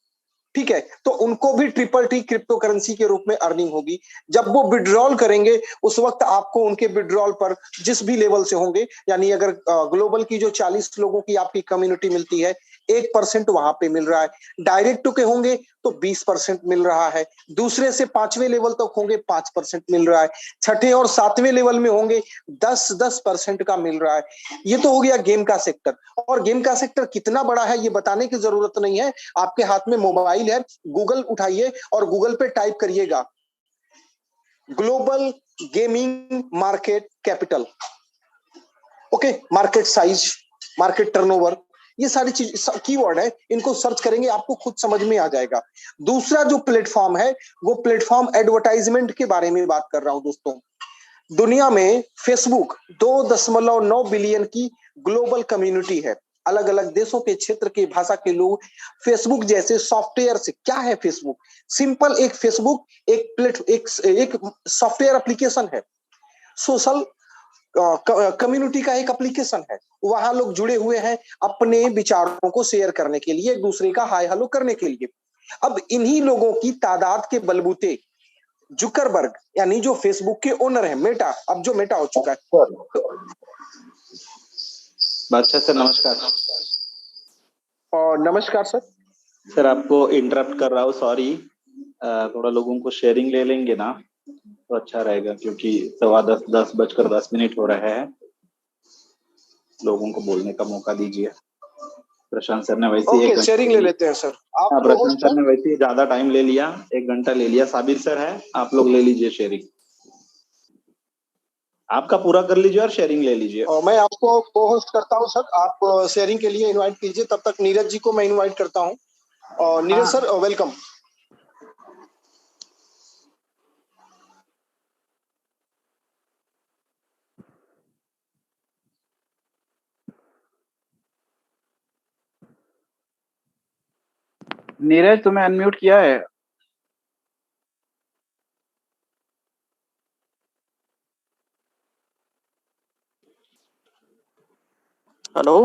ठीक है, तो उनको भी ट्रिपल टी क्रिप्टो करेंसी के रूप में अर्निंग होगी। जब वो विड्रॉल करेंगे उस वक्त आपको उनके विड्रॉल पर जिस भी लेवल से होंगे, यानी अगर ग्लोबल की जो 40 लोगों की आपकी कम्युनिटी मिलती है 1% वहां पे मिल रहा है, डायरेक्ट के होंगे तो 20% मिल रहा है, दूसरे से 5वें लेवल तक होंगे 5% मिल रहा है, छठे और 7वें लेवल में होंगे 10% का मिल रहा है। ये तो हो गया गेम का सेक्टर। और गेम का सेक्टर कितना बड़ा है ये बताने की जरूरत नहीं है, आपके हाथ में मोबाइल है, गूगल उठाइए और गूगल पे टाइप करिएगा global gaming market capital, okay, market size, market turnover, ये सारी चीज कीवर्ड है, इनको सर्च करेंगे आपको खुद समझ में आ जाएगा। दूसरा जो प्लेटफॉर्म है वो प्लेटफॉर्म एडवर्टाइजमेंट के बारे में बात कर रहा हूं दोस्तों। दुनिया में फेसबुक 2.9 बिलियन की ग्लोबल कम्युनिटी है, अलग अलग देशों के क्षेत्र के भाषा के लोग फेसबुक जैसे सॉफ्टवेयर से, क्या है फेसबुक, सिंपल एक फेसबुक एक सॉफ्टवेयर एप्लीकेशन है, सोशल कम्युनिटी का एक एप्लीकेशन है, वहां लोग जुड़े हुए हैं अपने विचारों को शेयर करने के लिए, एक दूसरे का हाय हेलो करने के लिए। अब इन्हीं लोगों की तादाद के बलबूते जुकरबर्ग यानी जो फेसबुक के ओनर है, मेटा, अब जो मेटा हो चुका है। बादशाह सर नमस्कार। और नमस्कार सर। सर आपको इंटरप्ट कर रहा हूँ, सॉरी, थोड़ा लोगों को शेयरिंग ले लेंगे ना तो अच्छा रहेगा, क्योंकि 10:10 हो रहा है, लोगों को बोलने का मौका दीजिए। प्रशांत सर ने वैसे ओके, शेयरिंग ले लेते हैं सर। आप प्रशांत सर ने वैसे ही ज्यादा टाइम ले लिया, 1 घंटा ले लिया। साबिर सर है, आप लोग ले लीजिए शेयरिंग, आपका पूरा कर लीजिए और शेयरिंग ले लीजिए। और मैं आपको को होस्ट करता हूं सर, आप शेयरिंग के लिए इनवाइट कीजिए, तब तक नीरज जी को मैं इनवाइट करता हूं। और नीरज सर वेलकम। नीरज तुम्हें अनम्यूट किया है? हेलो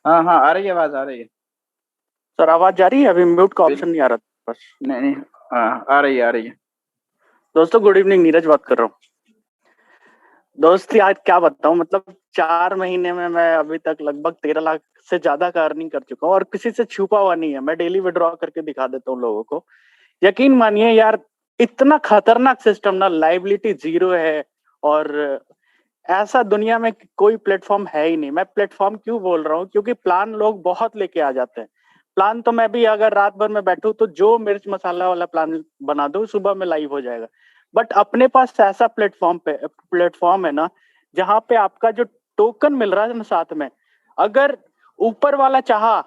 हाँ हाँ आ रही है, आवाज आ रही है सर, आवाज जा रही है? अभी म्यूट का ऑप्शन नहीं आ रहा था बस। नहीं, हाँ आ रही है। दोस्तों गुड इवनिंग, नीरज बात कर रहा हूँ। दोस्ती आज क्या बताऊं, मतलब 4 महीने में मैं अभी तक लगभग 13 लाख से ज्यादा का अर्निंग कर चुका हूँ, और किसी से छुपा हुआ नहीं है। मैं डेली विड्रॉ करके दिखा देता हूँ लोगों को, यकीन मानिए यार, इतना खतरनाक सिस्टम ना, लाइबिलिटी 0 है, और ऐसा दुनिया में कोई प्लेटफॉर्म है ही नहीं। मैं प्लेटफॉर्म क्यों बोल रहा हूँ, क्योंकि प्लान लोग बहुत लेके आ जाते हैं। प्लान तो मैं भी अगर रात भर में बैठूं तो जो मिर्च मसाला वाला प्लान बना दूं, सुबह में लाइव हो जाएगा। बट अपने पास ऐसा प्लेटफॉर्म है ना, जहां पे आपका जो टोकन मिल रहा है ना साथ में, अगर ऊपर वाला चाहा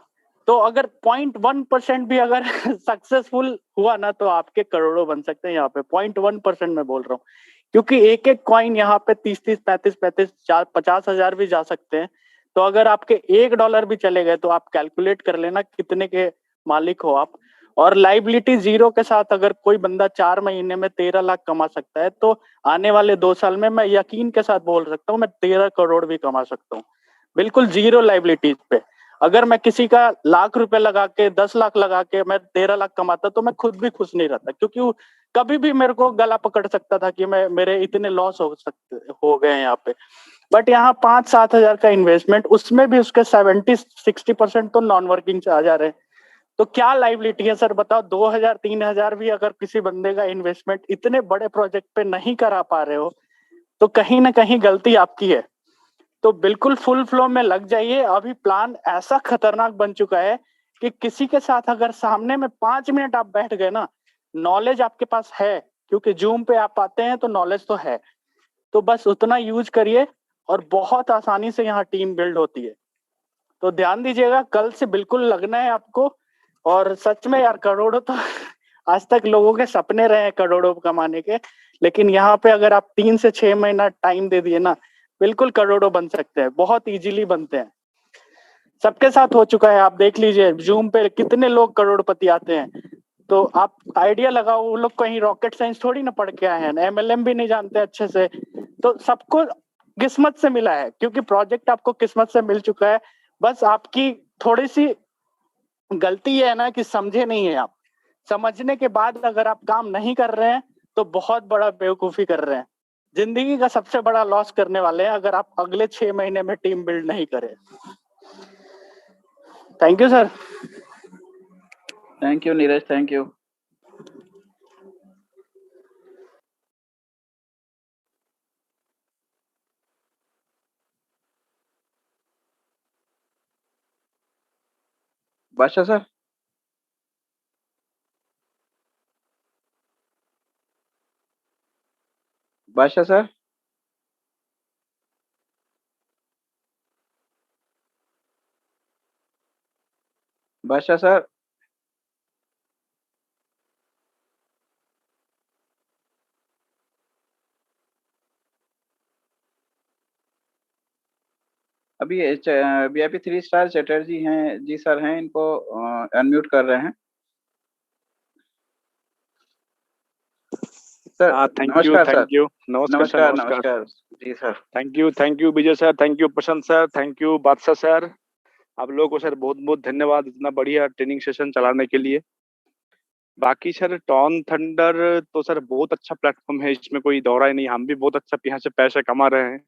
तो अगर 0.1% भी अगर सक्सेसफुल हुआ ना तो आपके करोड़ों बन सकते हैं। यहाँ पे 0.1% मैं बोल रहा हूँ, क्योंकि एक एक कॉइन यहाँ पे 30-30, 35-35, 50 हजार भी जा सकते हैं। तो अगर आपके $1 भी चले गए तो आप कैलकुलेट कर लेना कितने के मालिक हो आप। और लाइबिलिटी 0 के साथ अगर कोई बंदा 4 महीने में 13 लाख कमा सकता है, तो आने वाले 2 साल में मैं यकीन के साथ बोल सकता हूँ मैं 13 करोड़ भी कमा सकता हूँ, बिल्कुल 0 लाइबिलिटीज पे। अगर मैं किसी का ₹1,00,000 लगा के 10 लाख लगा के मैं 13 लाख कमाता तो मैं खुद भी खुश नहीं रहता, क्योंकि वो कभी भी मेरे को गला पकड़ सकता था कि मेरे इतने लॉस हो गए हैं यहाँ पे। बट यहाँ 5-7 हजार का इन्वेस्टमेंट, उसमें भी उसके 70-60% तो नॉन वर्किंग से आ जा रहे हैं। तो क्या लाइबिलिटी है सर, बताओ। 2,000-3,000 भी अगर किसी बंदे का इन्वेस्टमेंट इतने बड़े प्रोजेक्ट पे नहीं करा पा रहे हो, तो कहीं ना कहीं गलती आपकी है। तो बिल्कुल फुल फ्लो में लग जाइए। अभी प्लान ऐसा खतरनाक बन चुका है कि किसी के साथ अगर सामने में 5 मिनट आप बैठ गए ना, नॉलेज आपके पास है, क्योंकि जूम पे आप आते हैं तो नॉलेज तो है, तो बस उतना यूज करिए और बहुत आसानी से यहाँ टीम बिल्ड होती है। तो ध्यान दीजिएगा, कल से बिल्कुल लगना है आपको। और सच में यार, करोड़ों तो आज तक लोगों के सपने रहे हैं करोड़ों कमाने के, लेकिन यहाँ पे अगर आप 3 से 6 महीना टाइम दे दिए ना, बिल्कुल करोड़ों बन सकते हैं, बहुत इजीली बनते हैं। सबके साथ हो चुका है, आप देख लीजिए जूम पे कितने लोग करोड़पति आते हैं। तो आप आइडिया लगाओ, वो लोग कहीं रॉकेट साइंस थोड़ी ना पढ़ के आए हैं, एमएलएम भी नहीं जानते अच्छे से। तो सबको किस्मत से मिला है, क्योंकि प्रोजेक्ट आपको किस्मत से मिल चुका है। बस आपकी थोड़ी सी गलती है ना कि समझे नहीं है आप। समझने के बाद अगर आप काम नहीं कर रहे हैं तो बहुत बड़ा बेवकूफी कर रहे हैं। जिंदगी का सबसे बड़ा लॉस करने वाले हैं अगर आप अगले 6 महीने में टीम बिल्ड नहीं करें। Thank you sir. Thank you Neeraj, thank you. Badshah sir, Badshah sir, Badshah sir, अभी वीआईपी 3 स्टार चैटर्जी हैं जी सर, हैं, इनको अनम्यूट कर रहे हैं सर। थैंक यू, नमस्कार सर। Thank you. नमस्कार सर, नमस्कार नमस्कार। नमस्कार जी sir. Thank you Vijay sir, thank you Prashant sir, thank you Badshah sir. आप लोगों को सर बहुत बहुत धन्यवाद इतना बढ़िया ट्रेनिंग सेशन चलाने के लिए। बाकी सर टॉन थंडर तो सर बहुत अच्छा प्लेटफॉर्म है, इसमें कोई दौरा ही नहीं। हम भी बहुत अच्छा यहाँ से पैसे कमा रहे हैं।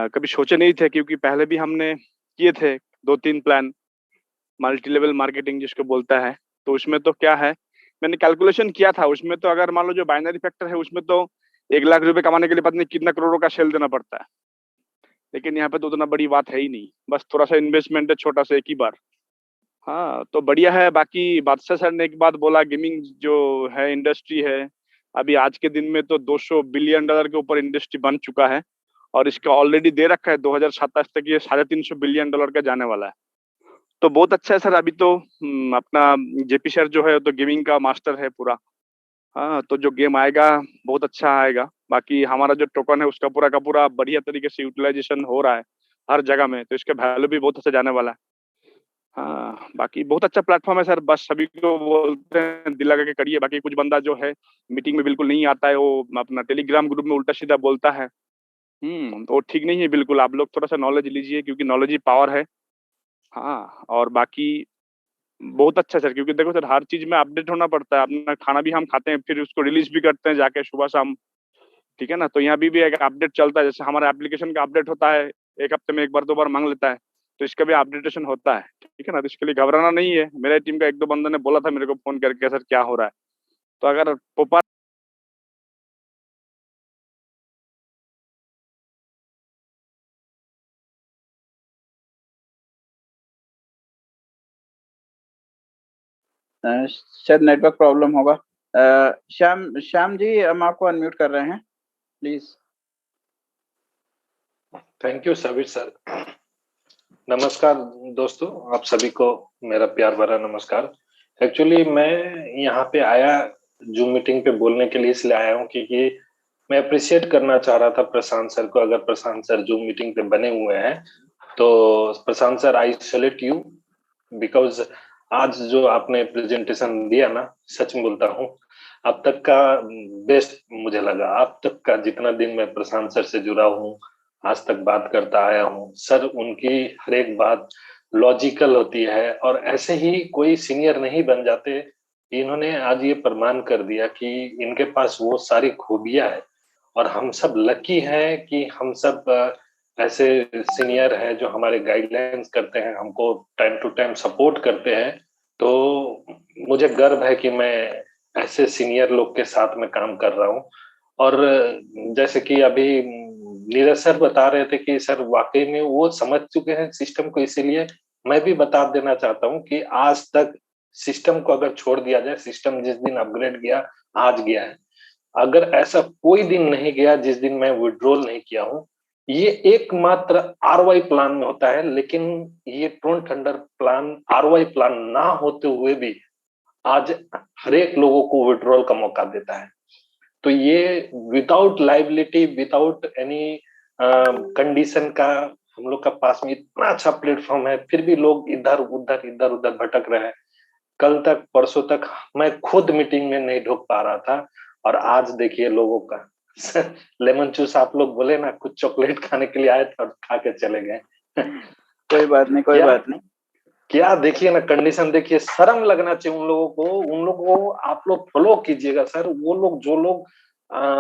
कभी सोचे नहीं थे, क्योंकि पहले भी हमने किए थे 2-3 प्लान, मल्टी लेवल मार्केटिंग जिसको बोलता है। तो उसमें तो क्या है, मैंने कैलकुलेशन किया था, उसमें तो अगर मान लो जो बाइनरी फैक्टर है उसमें तो 1 लाख रुपए कमाने के लिए पता नहीं कितना करोड़ों का सेल देना पड़ता है। लेकिन यहाँ पे तो उतना बड़ी बात है ही नहीं, बस थोड़ा सा इन्वेस्टमेंट है छोटा सा, एक ही बार। हाँ तो बढ़िया है। बाकी बादशाह सर ने एक बात बोला, गेमिंग जो है इंडस्ट्री है, अभी आज के दिन में तो $200 बिलियन के ऊपर इंडस्ट्री बन चुका है। और इसका ऑलरेडी दे रखा है 2027 तक ये $350 बिलियन का जाने वाला है। तो बहुत अच्छा है सर। अभी तो अपना जेपी सर जो है तो गेमिंग का मास्टर है पूरा। हाँ तो जो गेम आएगा बहुत अच्छा आएगा। बाकी हमारा जो टोकन है उसका पूरा का पूरा बढ़िया तरीके से यूटिलाइजेशन हो रहा है हर जगह में, तो इसका वैल्यू भी बहुत अच्छा जाने वाला है। हाँ बाकी बहुत अच्छा प्लेटफॉर्म है सर। बस सभी को बोलते हैं दिल लगा के करिए। बाकी कुछ बंदा जो है मीटिंग में बिल्कुल नहीं आता है, वो अपना टेलीग्राम ग्रुप में उल्टा सीधा बोलता है। तो ठीक नहीं है बिल्कुल। आप लोग थोड़ा सा नॉलेज लीजिए, क्योंकि नॉलेज ही पावर है। हाँ और बाकी बहुत अच्छा सर, क्योंकि देखो सर हर चीज में अपडेट होना पड़ता है। अपना खाना भी हम खाते हैं, फिर उसको रिलीज भी करते हैं जाके सुबह शाम, ठीक है ना। तो यहाँ भी एक अपडेट चलता है। जैसे हमारा एप्लीकेशन का अपडेट होता है, 1 हफ्ते में 1 बार 2 बार मांग लेता है, तो इसका भी अपडेटेशन होता है, ठीक है ना। तो इसके लिए घबराना नहीं है। मेरे टीम का 1-2 बंदे ने बोला था मेरे को फोन करके, सर क्या हो रहा है। तो अगर पोपा शायद नेटवर्क प्रॉब्लम होगा। श्याम श्याम जी, हम आपको अनम्यूट कर रहे हैं, please. Thank you Sabir sir. नमस्कार दोस्तों, आप सभी को मेरा प्यार भरा नमस्कार। एक्चुअली मैं यहाँ पे आया जूम मीटिंग पे बोलने के लिए इसलिए आया हूँ क्योंकि मैं अप्रिशिएट करना चाह रहा था प्रशांत सर को। अगर प्रशांत सर जूम मीटिंग पे बने हुए हैं तो Prashant sir, I salute you, because आज जो आपने प्रेजेंटेशन दिया ना, सच में बोलता हूँ अब तक का बेस्ट मुझे लगा। अब तक का जितना दिन मैं प्रशांत सर से जुड़ा हूँ, आज तक बात करता आया हूँ सर, उनकी हर एक बात लॉजिकल होती है और ऐसे ही कोई सीनियर नहीं बन जाते। इन्होंने आज ये प्रमाण कर दिया कि इनके पास वो सारी खूबियां है और हम सब लकी हैं कि हम सब ऐसे सीनियर हैं जो हमारे गाइडलाइंस करते हैं, हमको टाइम टू टाइम सपोर्ट करते हैं। तो मुझे गर्व है कि मैं ऐसे सीनियर लोग के साथ में काम कर रहा हूँ। और जैसे कि अभी नीरज सर बता रहे थे कि सर वाकई में वो समझ चुके हैं सिस्टम को, इसीलिए मैं भी बता देना चाहता हूँ कि आज तक सिस्टम को अगर छोड़ दिया जाए, सिस्टम जिस दिन अपग्रेड गया आज गया है, अगर ऐसा कोई दिन नहीं गया जिस दिन मैं विड्रॉल नहीं किया हूँ। ये एकमात्र आरवाई प्लान में होता है, लेकिन ये ट्रोन थंडर प्लान आरवाई प्लान ना होते हुए भी आज हर एक लोगों को विड्रॉल का मौका देता है। तो ये without liability, without any condition का हम लोग का पास में इतना अच्छा प्लेटफॉर्म है, फिर भी लोग इधर उधर भटक रहे हैं। कल तक परसों तक मैं खुद मीटिंग में नहीं ढुक पा रहा था, और आज देखिए लोगों का लेमन जूस आप लोग बोले ना, कुछ चॉकलेट खाने के लिए आए थे और खा के चले गए। कोई बात नहीं, कोई बात नहीं। क्या देखिए ना कंडीशन, देखिए शर्म लगना चाहिए उन लोगों को। उन लोगों को आप लोग फॉलो कीजिएगा सर। वो लोग जो लोग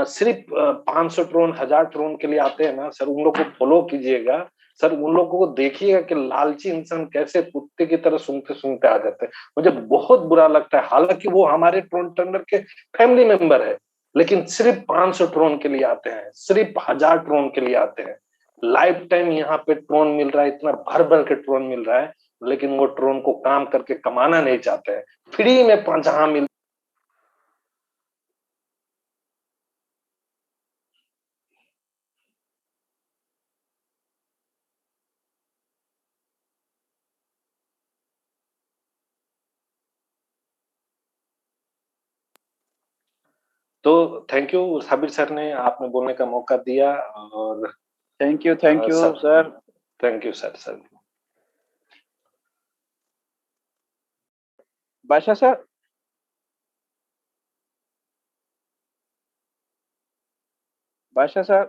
सिर्फ 500 ट्रोन 1000 ट्रोन के लिए आते हैं ना सर, उन लोग को फॉलो कीजिएगा सर। उन लोगों को देखिएगा कि लालची इंसान कैसे कुत्ते की तरह सूंघते सूंघते आ जाते हैं। मुझे बहुत बुरा लगता है, हालांकि वो हमारे ट्रोन टेंडर के फैमिली मेंबर है, लेकिन सिर्फ 500 ट्रोन के लिए आते हैं, सिर्फ 1000 ट्रोन के लिए आते हैं। लाइफ टाइम यहाँ पे ट्रोन मिल रहा है, इतना भर भर के ट्रोन मिल रहा है, लेकिन वो ट्रोन को काम करके कमाना नहीं चाहते हैं। फ्री में जहां मिल तो थैंक यू साबिर सर ने आपने बोलने का मौका दिया। और thank you sir. Thank you sir. Badshah sir, Badshah sir,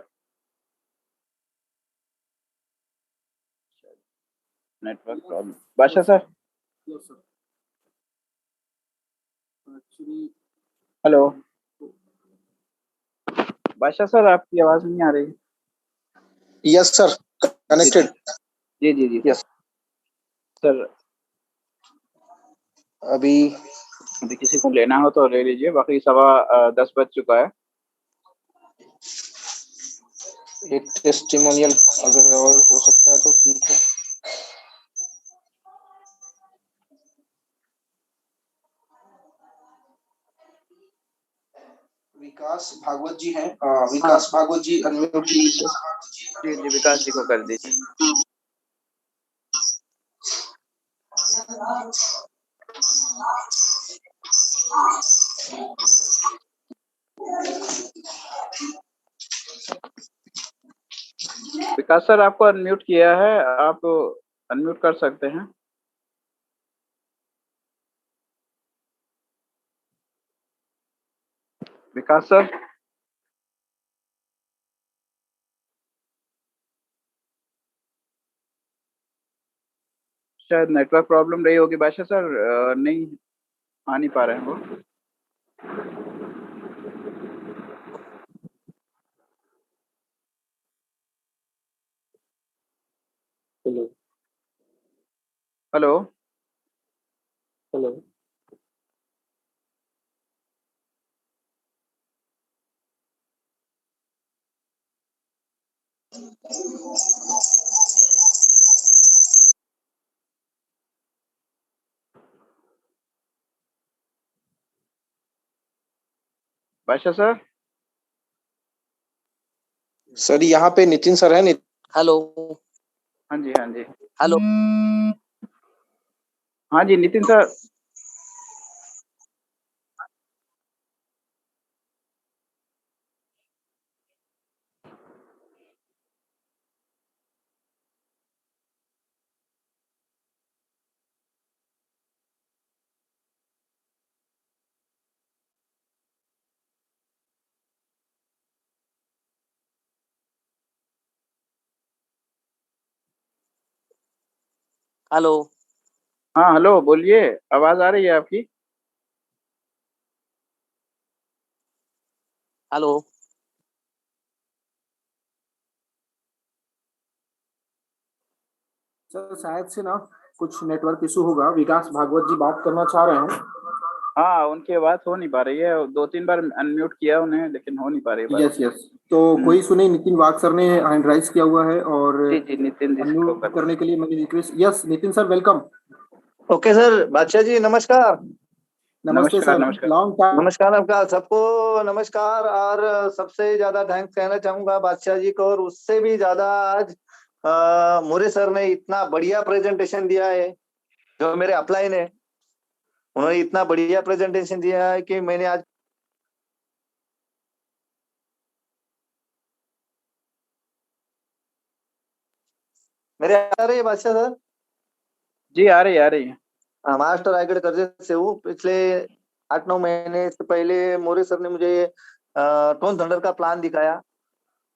network problem. Badshah sir, hello Badshah sir, आपकी आवाज नहीं आ रही। Yes sir, connected. जी जी जी यस सर। अभी अभी किसी को लेना हो तो ले लीजिए, बाकी 10:15 बज चुका है। एक टेस्टिमोनियल अगर और हो सकता है तो ठीक है। विकास भागवत जी हैं। विकास भागवत जी अनम्यूट कीजिए। जी जी, विकास जी को कर दीजिए। विकास सर, आपको अनम्यूट किया है, आप अनम्यूट कर सकते हैं। विकास सर, शायद नेटवर्क प्रॉब्लम रही होगी। बादशाह सर नहीं आ नहीं पा रहे हैं वो। Hello hello hello. Badshah sir, sir यहाँ पे नितिन सर है। हेलो। हाँ जी हाँ जी। हेलो। हाँ जी नितिन सर। हेलो। हाँ हेलो, बोलिए, आवाज आ रही है आपकी। हेलो। सर शायद से ना कुछ नेटवर्क इशू होगा। विकास भागवत जी बात करना चाह रहे हैं। हाँ, उनकी आवाज हो नहीं पा रही है, 2-3 बार अनम्यूट किया उन्हें लेकिन हो नहीं पा रही है बात। यस यस, तो कोई सुने, नितिन वाग सर ने हैंड राइज किया हुआ है और जी जी, नितिन जी को अनम्यूट कर करने के लिए मेरी request. Yes Nitin sir, welcome. Okay sir, Badshah ji नमस्कार। नमस्ते नमस्कार, सर, नमस्कार। Long time. नमस्कार नमस्कार सबको, नमस्कार। और सबसे ज्यादा थैंक्स कहना चाहूंगा बादशाह जी को, और उससे भी ज्यादा आज मोरे सर ने इतना बढ़िया प्रेजेंटेशन दिया है, जो मेरे अपलाइन है, उन्होंने इतना बढ़िया प्रेजेंटेशन दिया है कि मैंने आज मेरे आ रही है बादशाह सर। जी आ रही है। महाराष्ट्र रायगढ़ कर्जे से हूँ। पिछले 8-9 महीने से पहले मोरे सर ने मुझे टोन थंडर का प्लान दिखाया।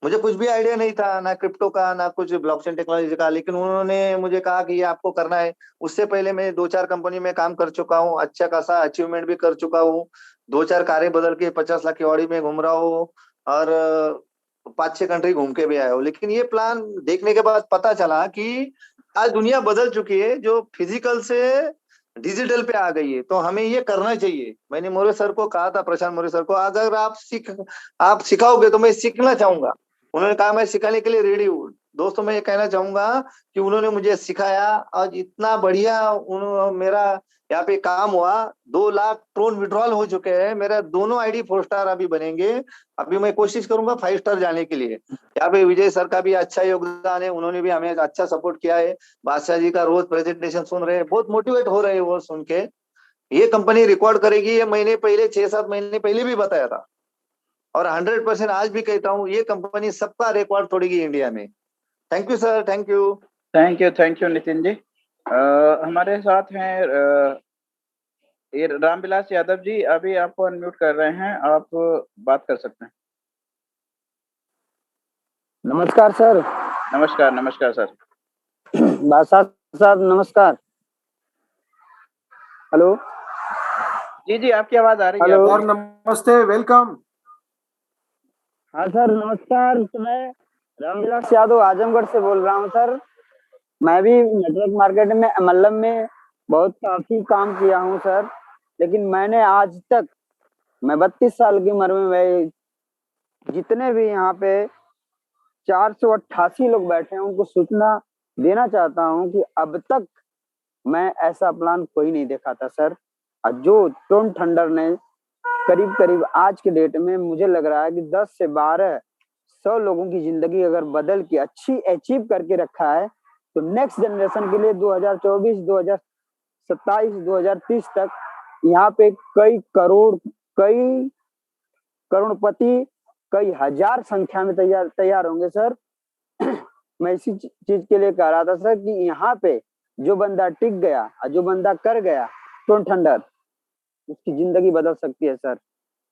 मुझे कुछ भी आइडिया नहीं था, ना क्रिप्टो का ना कुछ ब्लॉकचेन टेक्नोलॉजी का, लेकिन उन्होंने मुझे कहा कि ये आपको करना है। उससे पहले मैं 2-4 कंपनी में काम कर चुका हूँ, अच्छा खासा अचीवमेंट भी कर चुका हूँ, 2-4 कारें बदल के 50 लाख की ऑडी में घूम रहा हूँ, और 5-6 कंट्री घूम के भी आया हूँ। लेकिन ये प्लान देखने के बाद पता चला कि आज दुनिया बदल चुकी है, जो फिजिकल से डिजिटल पे आ गई है, तो हमें ये करना चाहिए। मैंने मोरे सर को कहा था, प्रशांत मोरे सर को, अगर आप सिखाओगे तो मैं सीखना चाहूंगा। उन्होंने कहा मैं सिखाने के लिए रेडी हूँ। दोस्तों मैं ये कहना चाहूंगा कि उन्होंने मुझे सिखाया, आज इतना बढ़िया मेरा यहाँ पे काम हुआ। 2 लाख ट्रोन विड्रॉल हो चुके हैं, मेरा दोनों आईडी 4 स्टार अभी बनेंगे। अभी मैं कोशिश करूंगा 5 स्टार जाने के लिए। यहाँ पे विजय सर का भी अच्छा योगदान है, उन्होंने भी हमें अच्छा सपोर्ट किया है। बादशाह जी का रोज प्रेजेंटेशन सुन रहे हैं, बहुत मोटिवेट हो रहे हैं वो सुन के। ये कंपनी रिकॉर्ड करेगी, ये महीने पहले 6-7 महीने पहले भी बताया था, और 100% आज भी कहता हूँ, ये कंपनी सबका रिकॉर्ड तोड़ेगी इंडिया में। Thank you sir, thank you. Thank you Nitin ji. हमारे साथ हैं ये रामविलास यादव जी, अभी आपको अनम्यूट कर रहे हैं, आप बात कर सकते हैं। नमस्कार सर। नमस्कार सर। बादशाह साहब नमस्कार। हेलो जी आपकी आवाज आ रही है। हेलो सर नमस्ते, वेलकम। हाँ सर नमस्कार, मैं रामविलास यादव आजमगढ़ से बोल रहा हूँ सर। मैं भी नेटवर्क मार्केट में मल्लम में बहुत काफी काम किया हूँ सर, लेकिन मैंने आज तक, मैं 32 साल की उम्र में, मैं जितने भी यहाँ पे 488 लोग बैठे हैं उनको सूचना देना चाहता हूँ कि अब तक मैं ऐसा प्लान कोई नहीं देखा था सर। और जो टोन थंडर ने करीब आज के डेट में मुझे लग रहा है कि 10 से 1200 लोगों की जिंदगी अगर बदल के अच्छी अचीव करके रखा है, तो नेक्स्ट जनरेशन के लिए 2024, 2027, 2030 तक यहाँ पे कई करोड़पति, कई हजार संख्या में तैयार होंगे सर। मैं इसी चीज के लिए कह रहा था सर कि यहाँ पे जो बंदा टिक गया और जो बंदा कर गया टोन थंडर, उसकी जिंदगी बदल सकती है सर।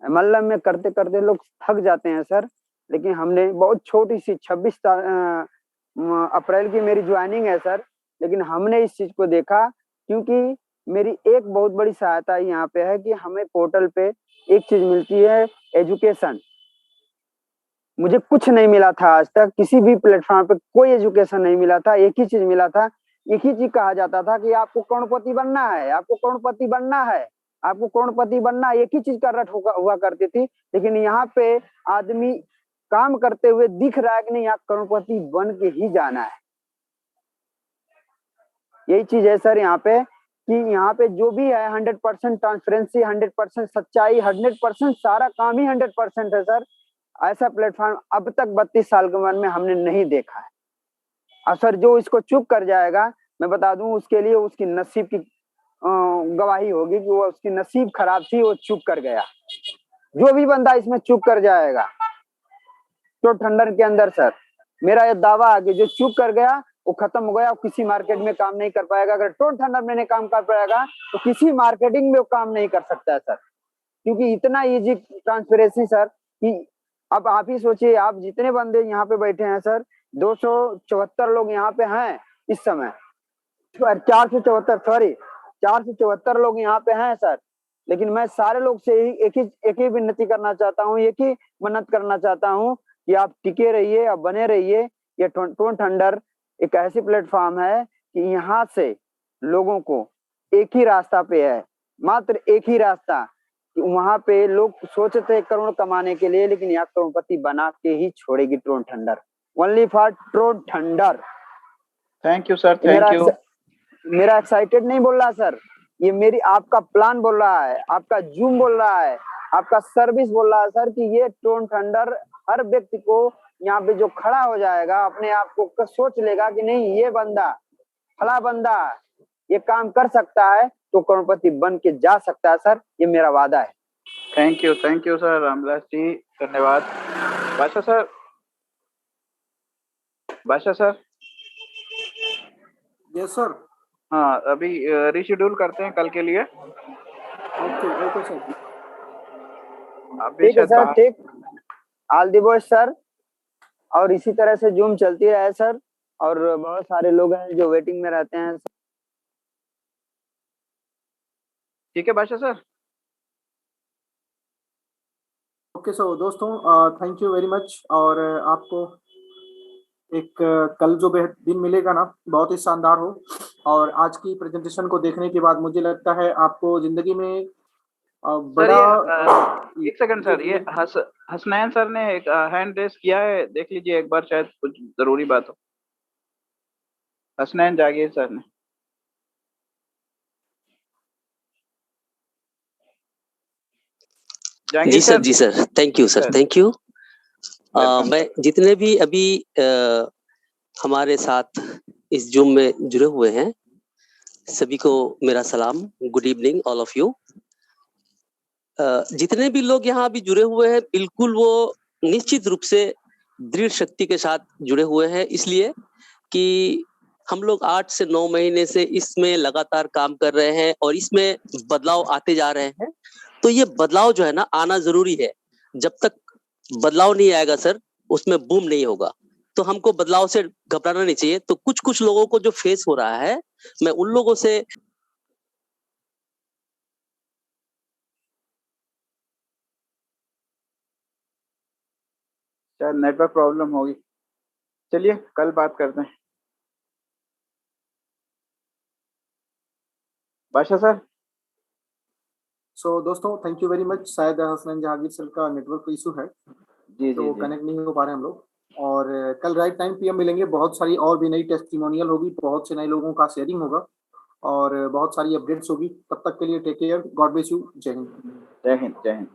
मल्लम में करते करते लोग थक जाते हैं सर, लेकिन हमने बहुत छोटी सी 26 अप्रैल की मेरी ज्वाइनिंग है सर, लेकिन हमने इस चीज को देखा, क्योंकि मेरी एक बहुत बड़ी सहायता यहाँ पे है कि हमें पोर्टल पे एक चीज मिलती है, एजुकेशन। मुझे कुछ नहीं मिला था आज तक, किसी भी प्लेटफॉर्म पे कोई एजुकेशन नहीं मिला था। एक ही चीज मिला था, एक ही चीज कहा जाता था कि आपको करोड़पति बनना है, आपको करोड़पति बनना है, आपको करोड़पति बनना, एक ही चीज का रट हुआ करती थी। लेकिन यहाँ पे आदमी काम करते हुए दिख रहा है कि नहीं, यहाँ करोड़पति बन के ही जाना है। यही चीज है सर यहाँ पे, कि यहाँ पे जो भी है 100% ट्रांसपेरेंसी, 100% सच्चाई, 100% सारा काम ही 100% है सर। ऐसा प्लेटफॉर्म अब तक 32 साल की उम्र में हमने नहीं देखा है। और सर जो इसको चुप कर जाएगा, मैं बता दूं, उसके लिए उसकी नसीब की गवाही होगी कि वो, उसकी नसीब खराब थी, वो चुप कर गया। जो भी बंदा इसमें चुप कर जाएगा तो थंडर के अंदर सर, मेरा यह दावा है कि जो चुप कर गया वो खत्म हो गया, किसी मार्केट में काम नहीं कर पाएगा। अगर टोन थंडर में काम कर पाएगा तो किसी मार्केटिंग में वो काम नहीं कर सकता है सर, क्योंकि इतना इजी ट्रांसपेरेंसी सर कि अब आप ही सोचिए, आप जितने बंदे यहाँ पे बैठे हैं सर, 274 लोग यहाँ पे हैं इस समय, 474 लोग यहाँ पे हैं सर। लेकिन मैं सारे लोग से एक ही विनती करना चाहता हूँ, एक ही मन्नत करना चाहता हूँ कि आप टिके रहिए, आप बने रहिए। ये टोन थंडर एक ऐसी प्लेटफॉर्म है कि यहाँ से लोगों को एक ही रास्ता पे है मात्र एक ही रास्ता कि वहां पे लोग सोचते हैं करोड़ कमाने के लिए, लेकिन यहाँ करोड़पति बना के ही छोड़ेगी Tron Thunder. Only for Tron Thunder. Thank you sir, thank you. मेरा एक्साइटेड नहीं बोल रहा सर, ये मेरी आपका प्लान बोल रहा है, आपका जूम बोल रहा है, आपका सर्विस बोल रहा है सर कि ये ट्रोन थंडर हर व्यक्ति को यहाँ पे जो खड़ा हो जाएगा अपने आप को सोच लेगा कि नहीं ये बंदा फला बंदा ये काम कर सकता है तो करोड़पति बन के जा सकता है सर, ये मेरा वादा है। Thank you sir Ramdas ji, धन्यवाद। बादशाह सर यस सर। हाँ, अभी रिशेड्यूल करते हैं कल के लिए। Okay sir. ठीक है सर, ठीक। ऑल द बेस्ट सर, और इसी तरह से जूम चलती रहे सर, और बहुत सारे लोग हैं जो वेटिंग में रहते हैं। ठीक है बादशाह सर। ओके सर दोस्तों, थैंक यू वेरी मच। और आपको एक कल जो दिन मिलेगा ना बहुत ही शानदार हो, और आज की प्रेजेंटेशन को देखने के बाद मुझे लगता है आपको जिंदगी में बड़ा एक सेकंड सर, ये हसनैन सर ने एक हैंड रेस किया है, देख लीजिए एक बार, शायद कुछ जरूरी बात हो। हसनैन जागीर सर ने। जी sir, thank you sir, thank you. मैं जितने भी अभी हमारे साथ इस जूम में जुड़े हुए हैं सभी को मेरा सलाम, good evening all of you. जितने भी लोग यहाँ अभी जुड़े हुए हैं बिल्कुल वो निश्चित रूप से दृढ़ शक्ति के साथ जुड़े हुए हैं, इसलिए कि हम लोग 8 से 9 महीने से इसमें लगातार काम कर रहे हैं और इसमें बदलाव आते जा रहे हैं। तो ये बदलाव जो है ना आना जरूरी है, जब तक बदलाव नहीं आएगा सर उसमें बूम नहीं होगा। तो हमको बदलाव से घबराना नहीं चाहिए। तो कुछ लोगों को जो फेस हो रहा है, मैं उन लोगों से शायद नेटवर्क प्रॉब्लम होगी, चलिए कल बात करते हैं। बादशाह सर। सो दोस्तों थैंक यू वेरी मच। शायद हसनैन जहांगीर सर का नेटवर्क इशू है, तो कनेक्ट नहीं हो पा रहे हम लोग। और कल राइट 9 PM मिलेंगे। बहुत सारी और भी नई टेस्टिमोनियल होगी, बहुत से नए लोगों का शेयरिंग होगा और बहुत सारी अपडेट्स होगी। तब तक के लिए take care, God bless you, जय हिंद। जय हिंद, जय हिंद।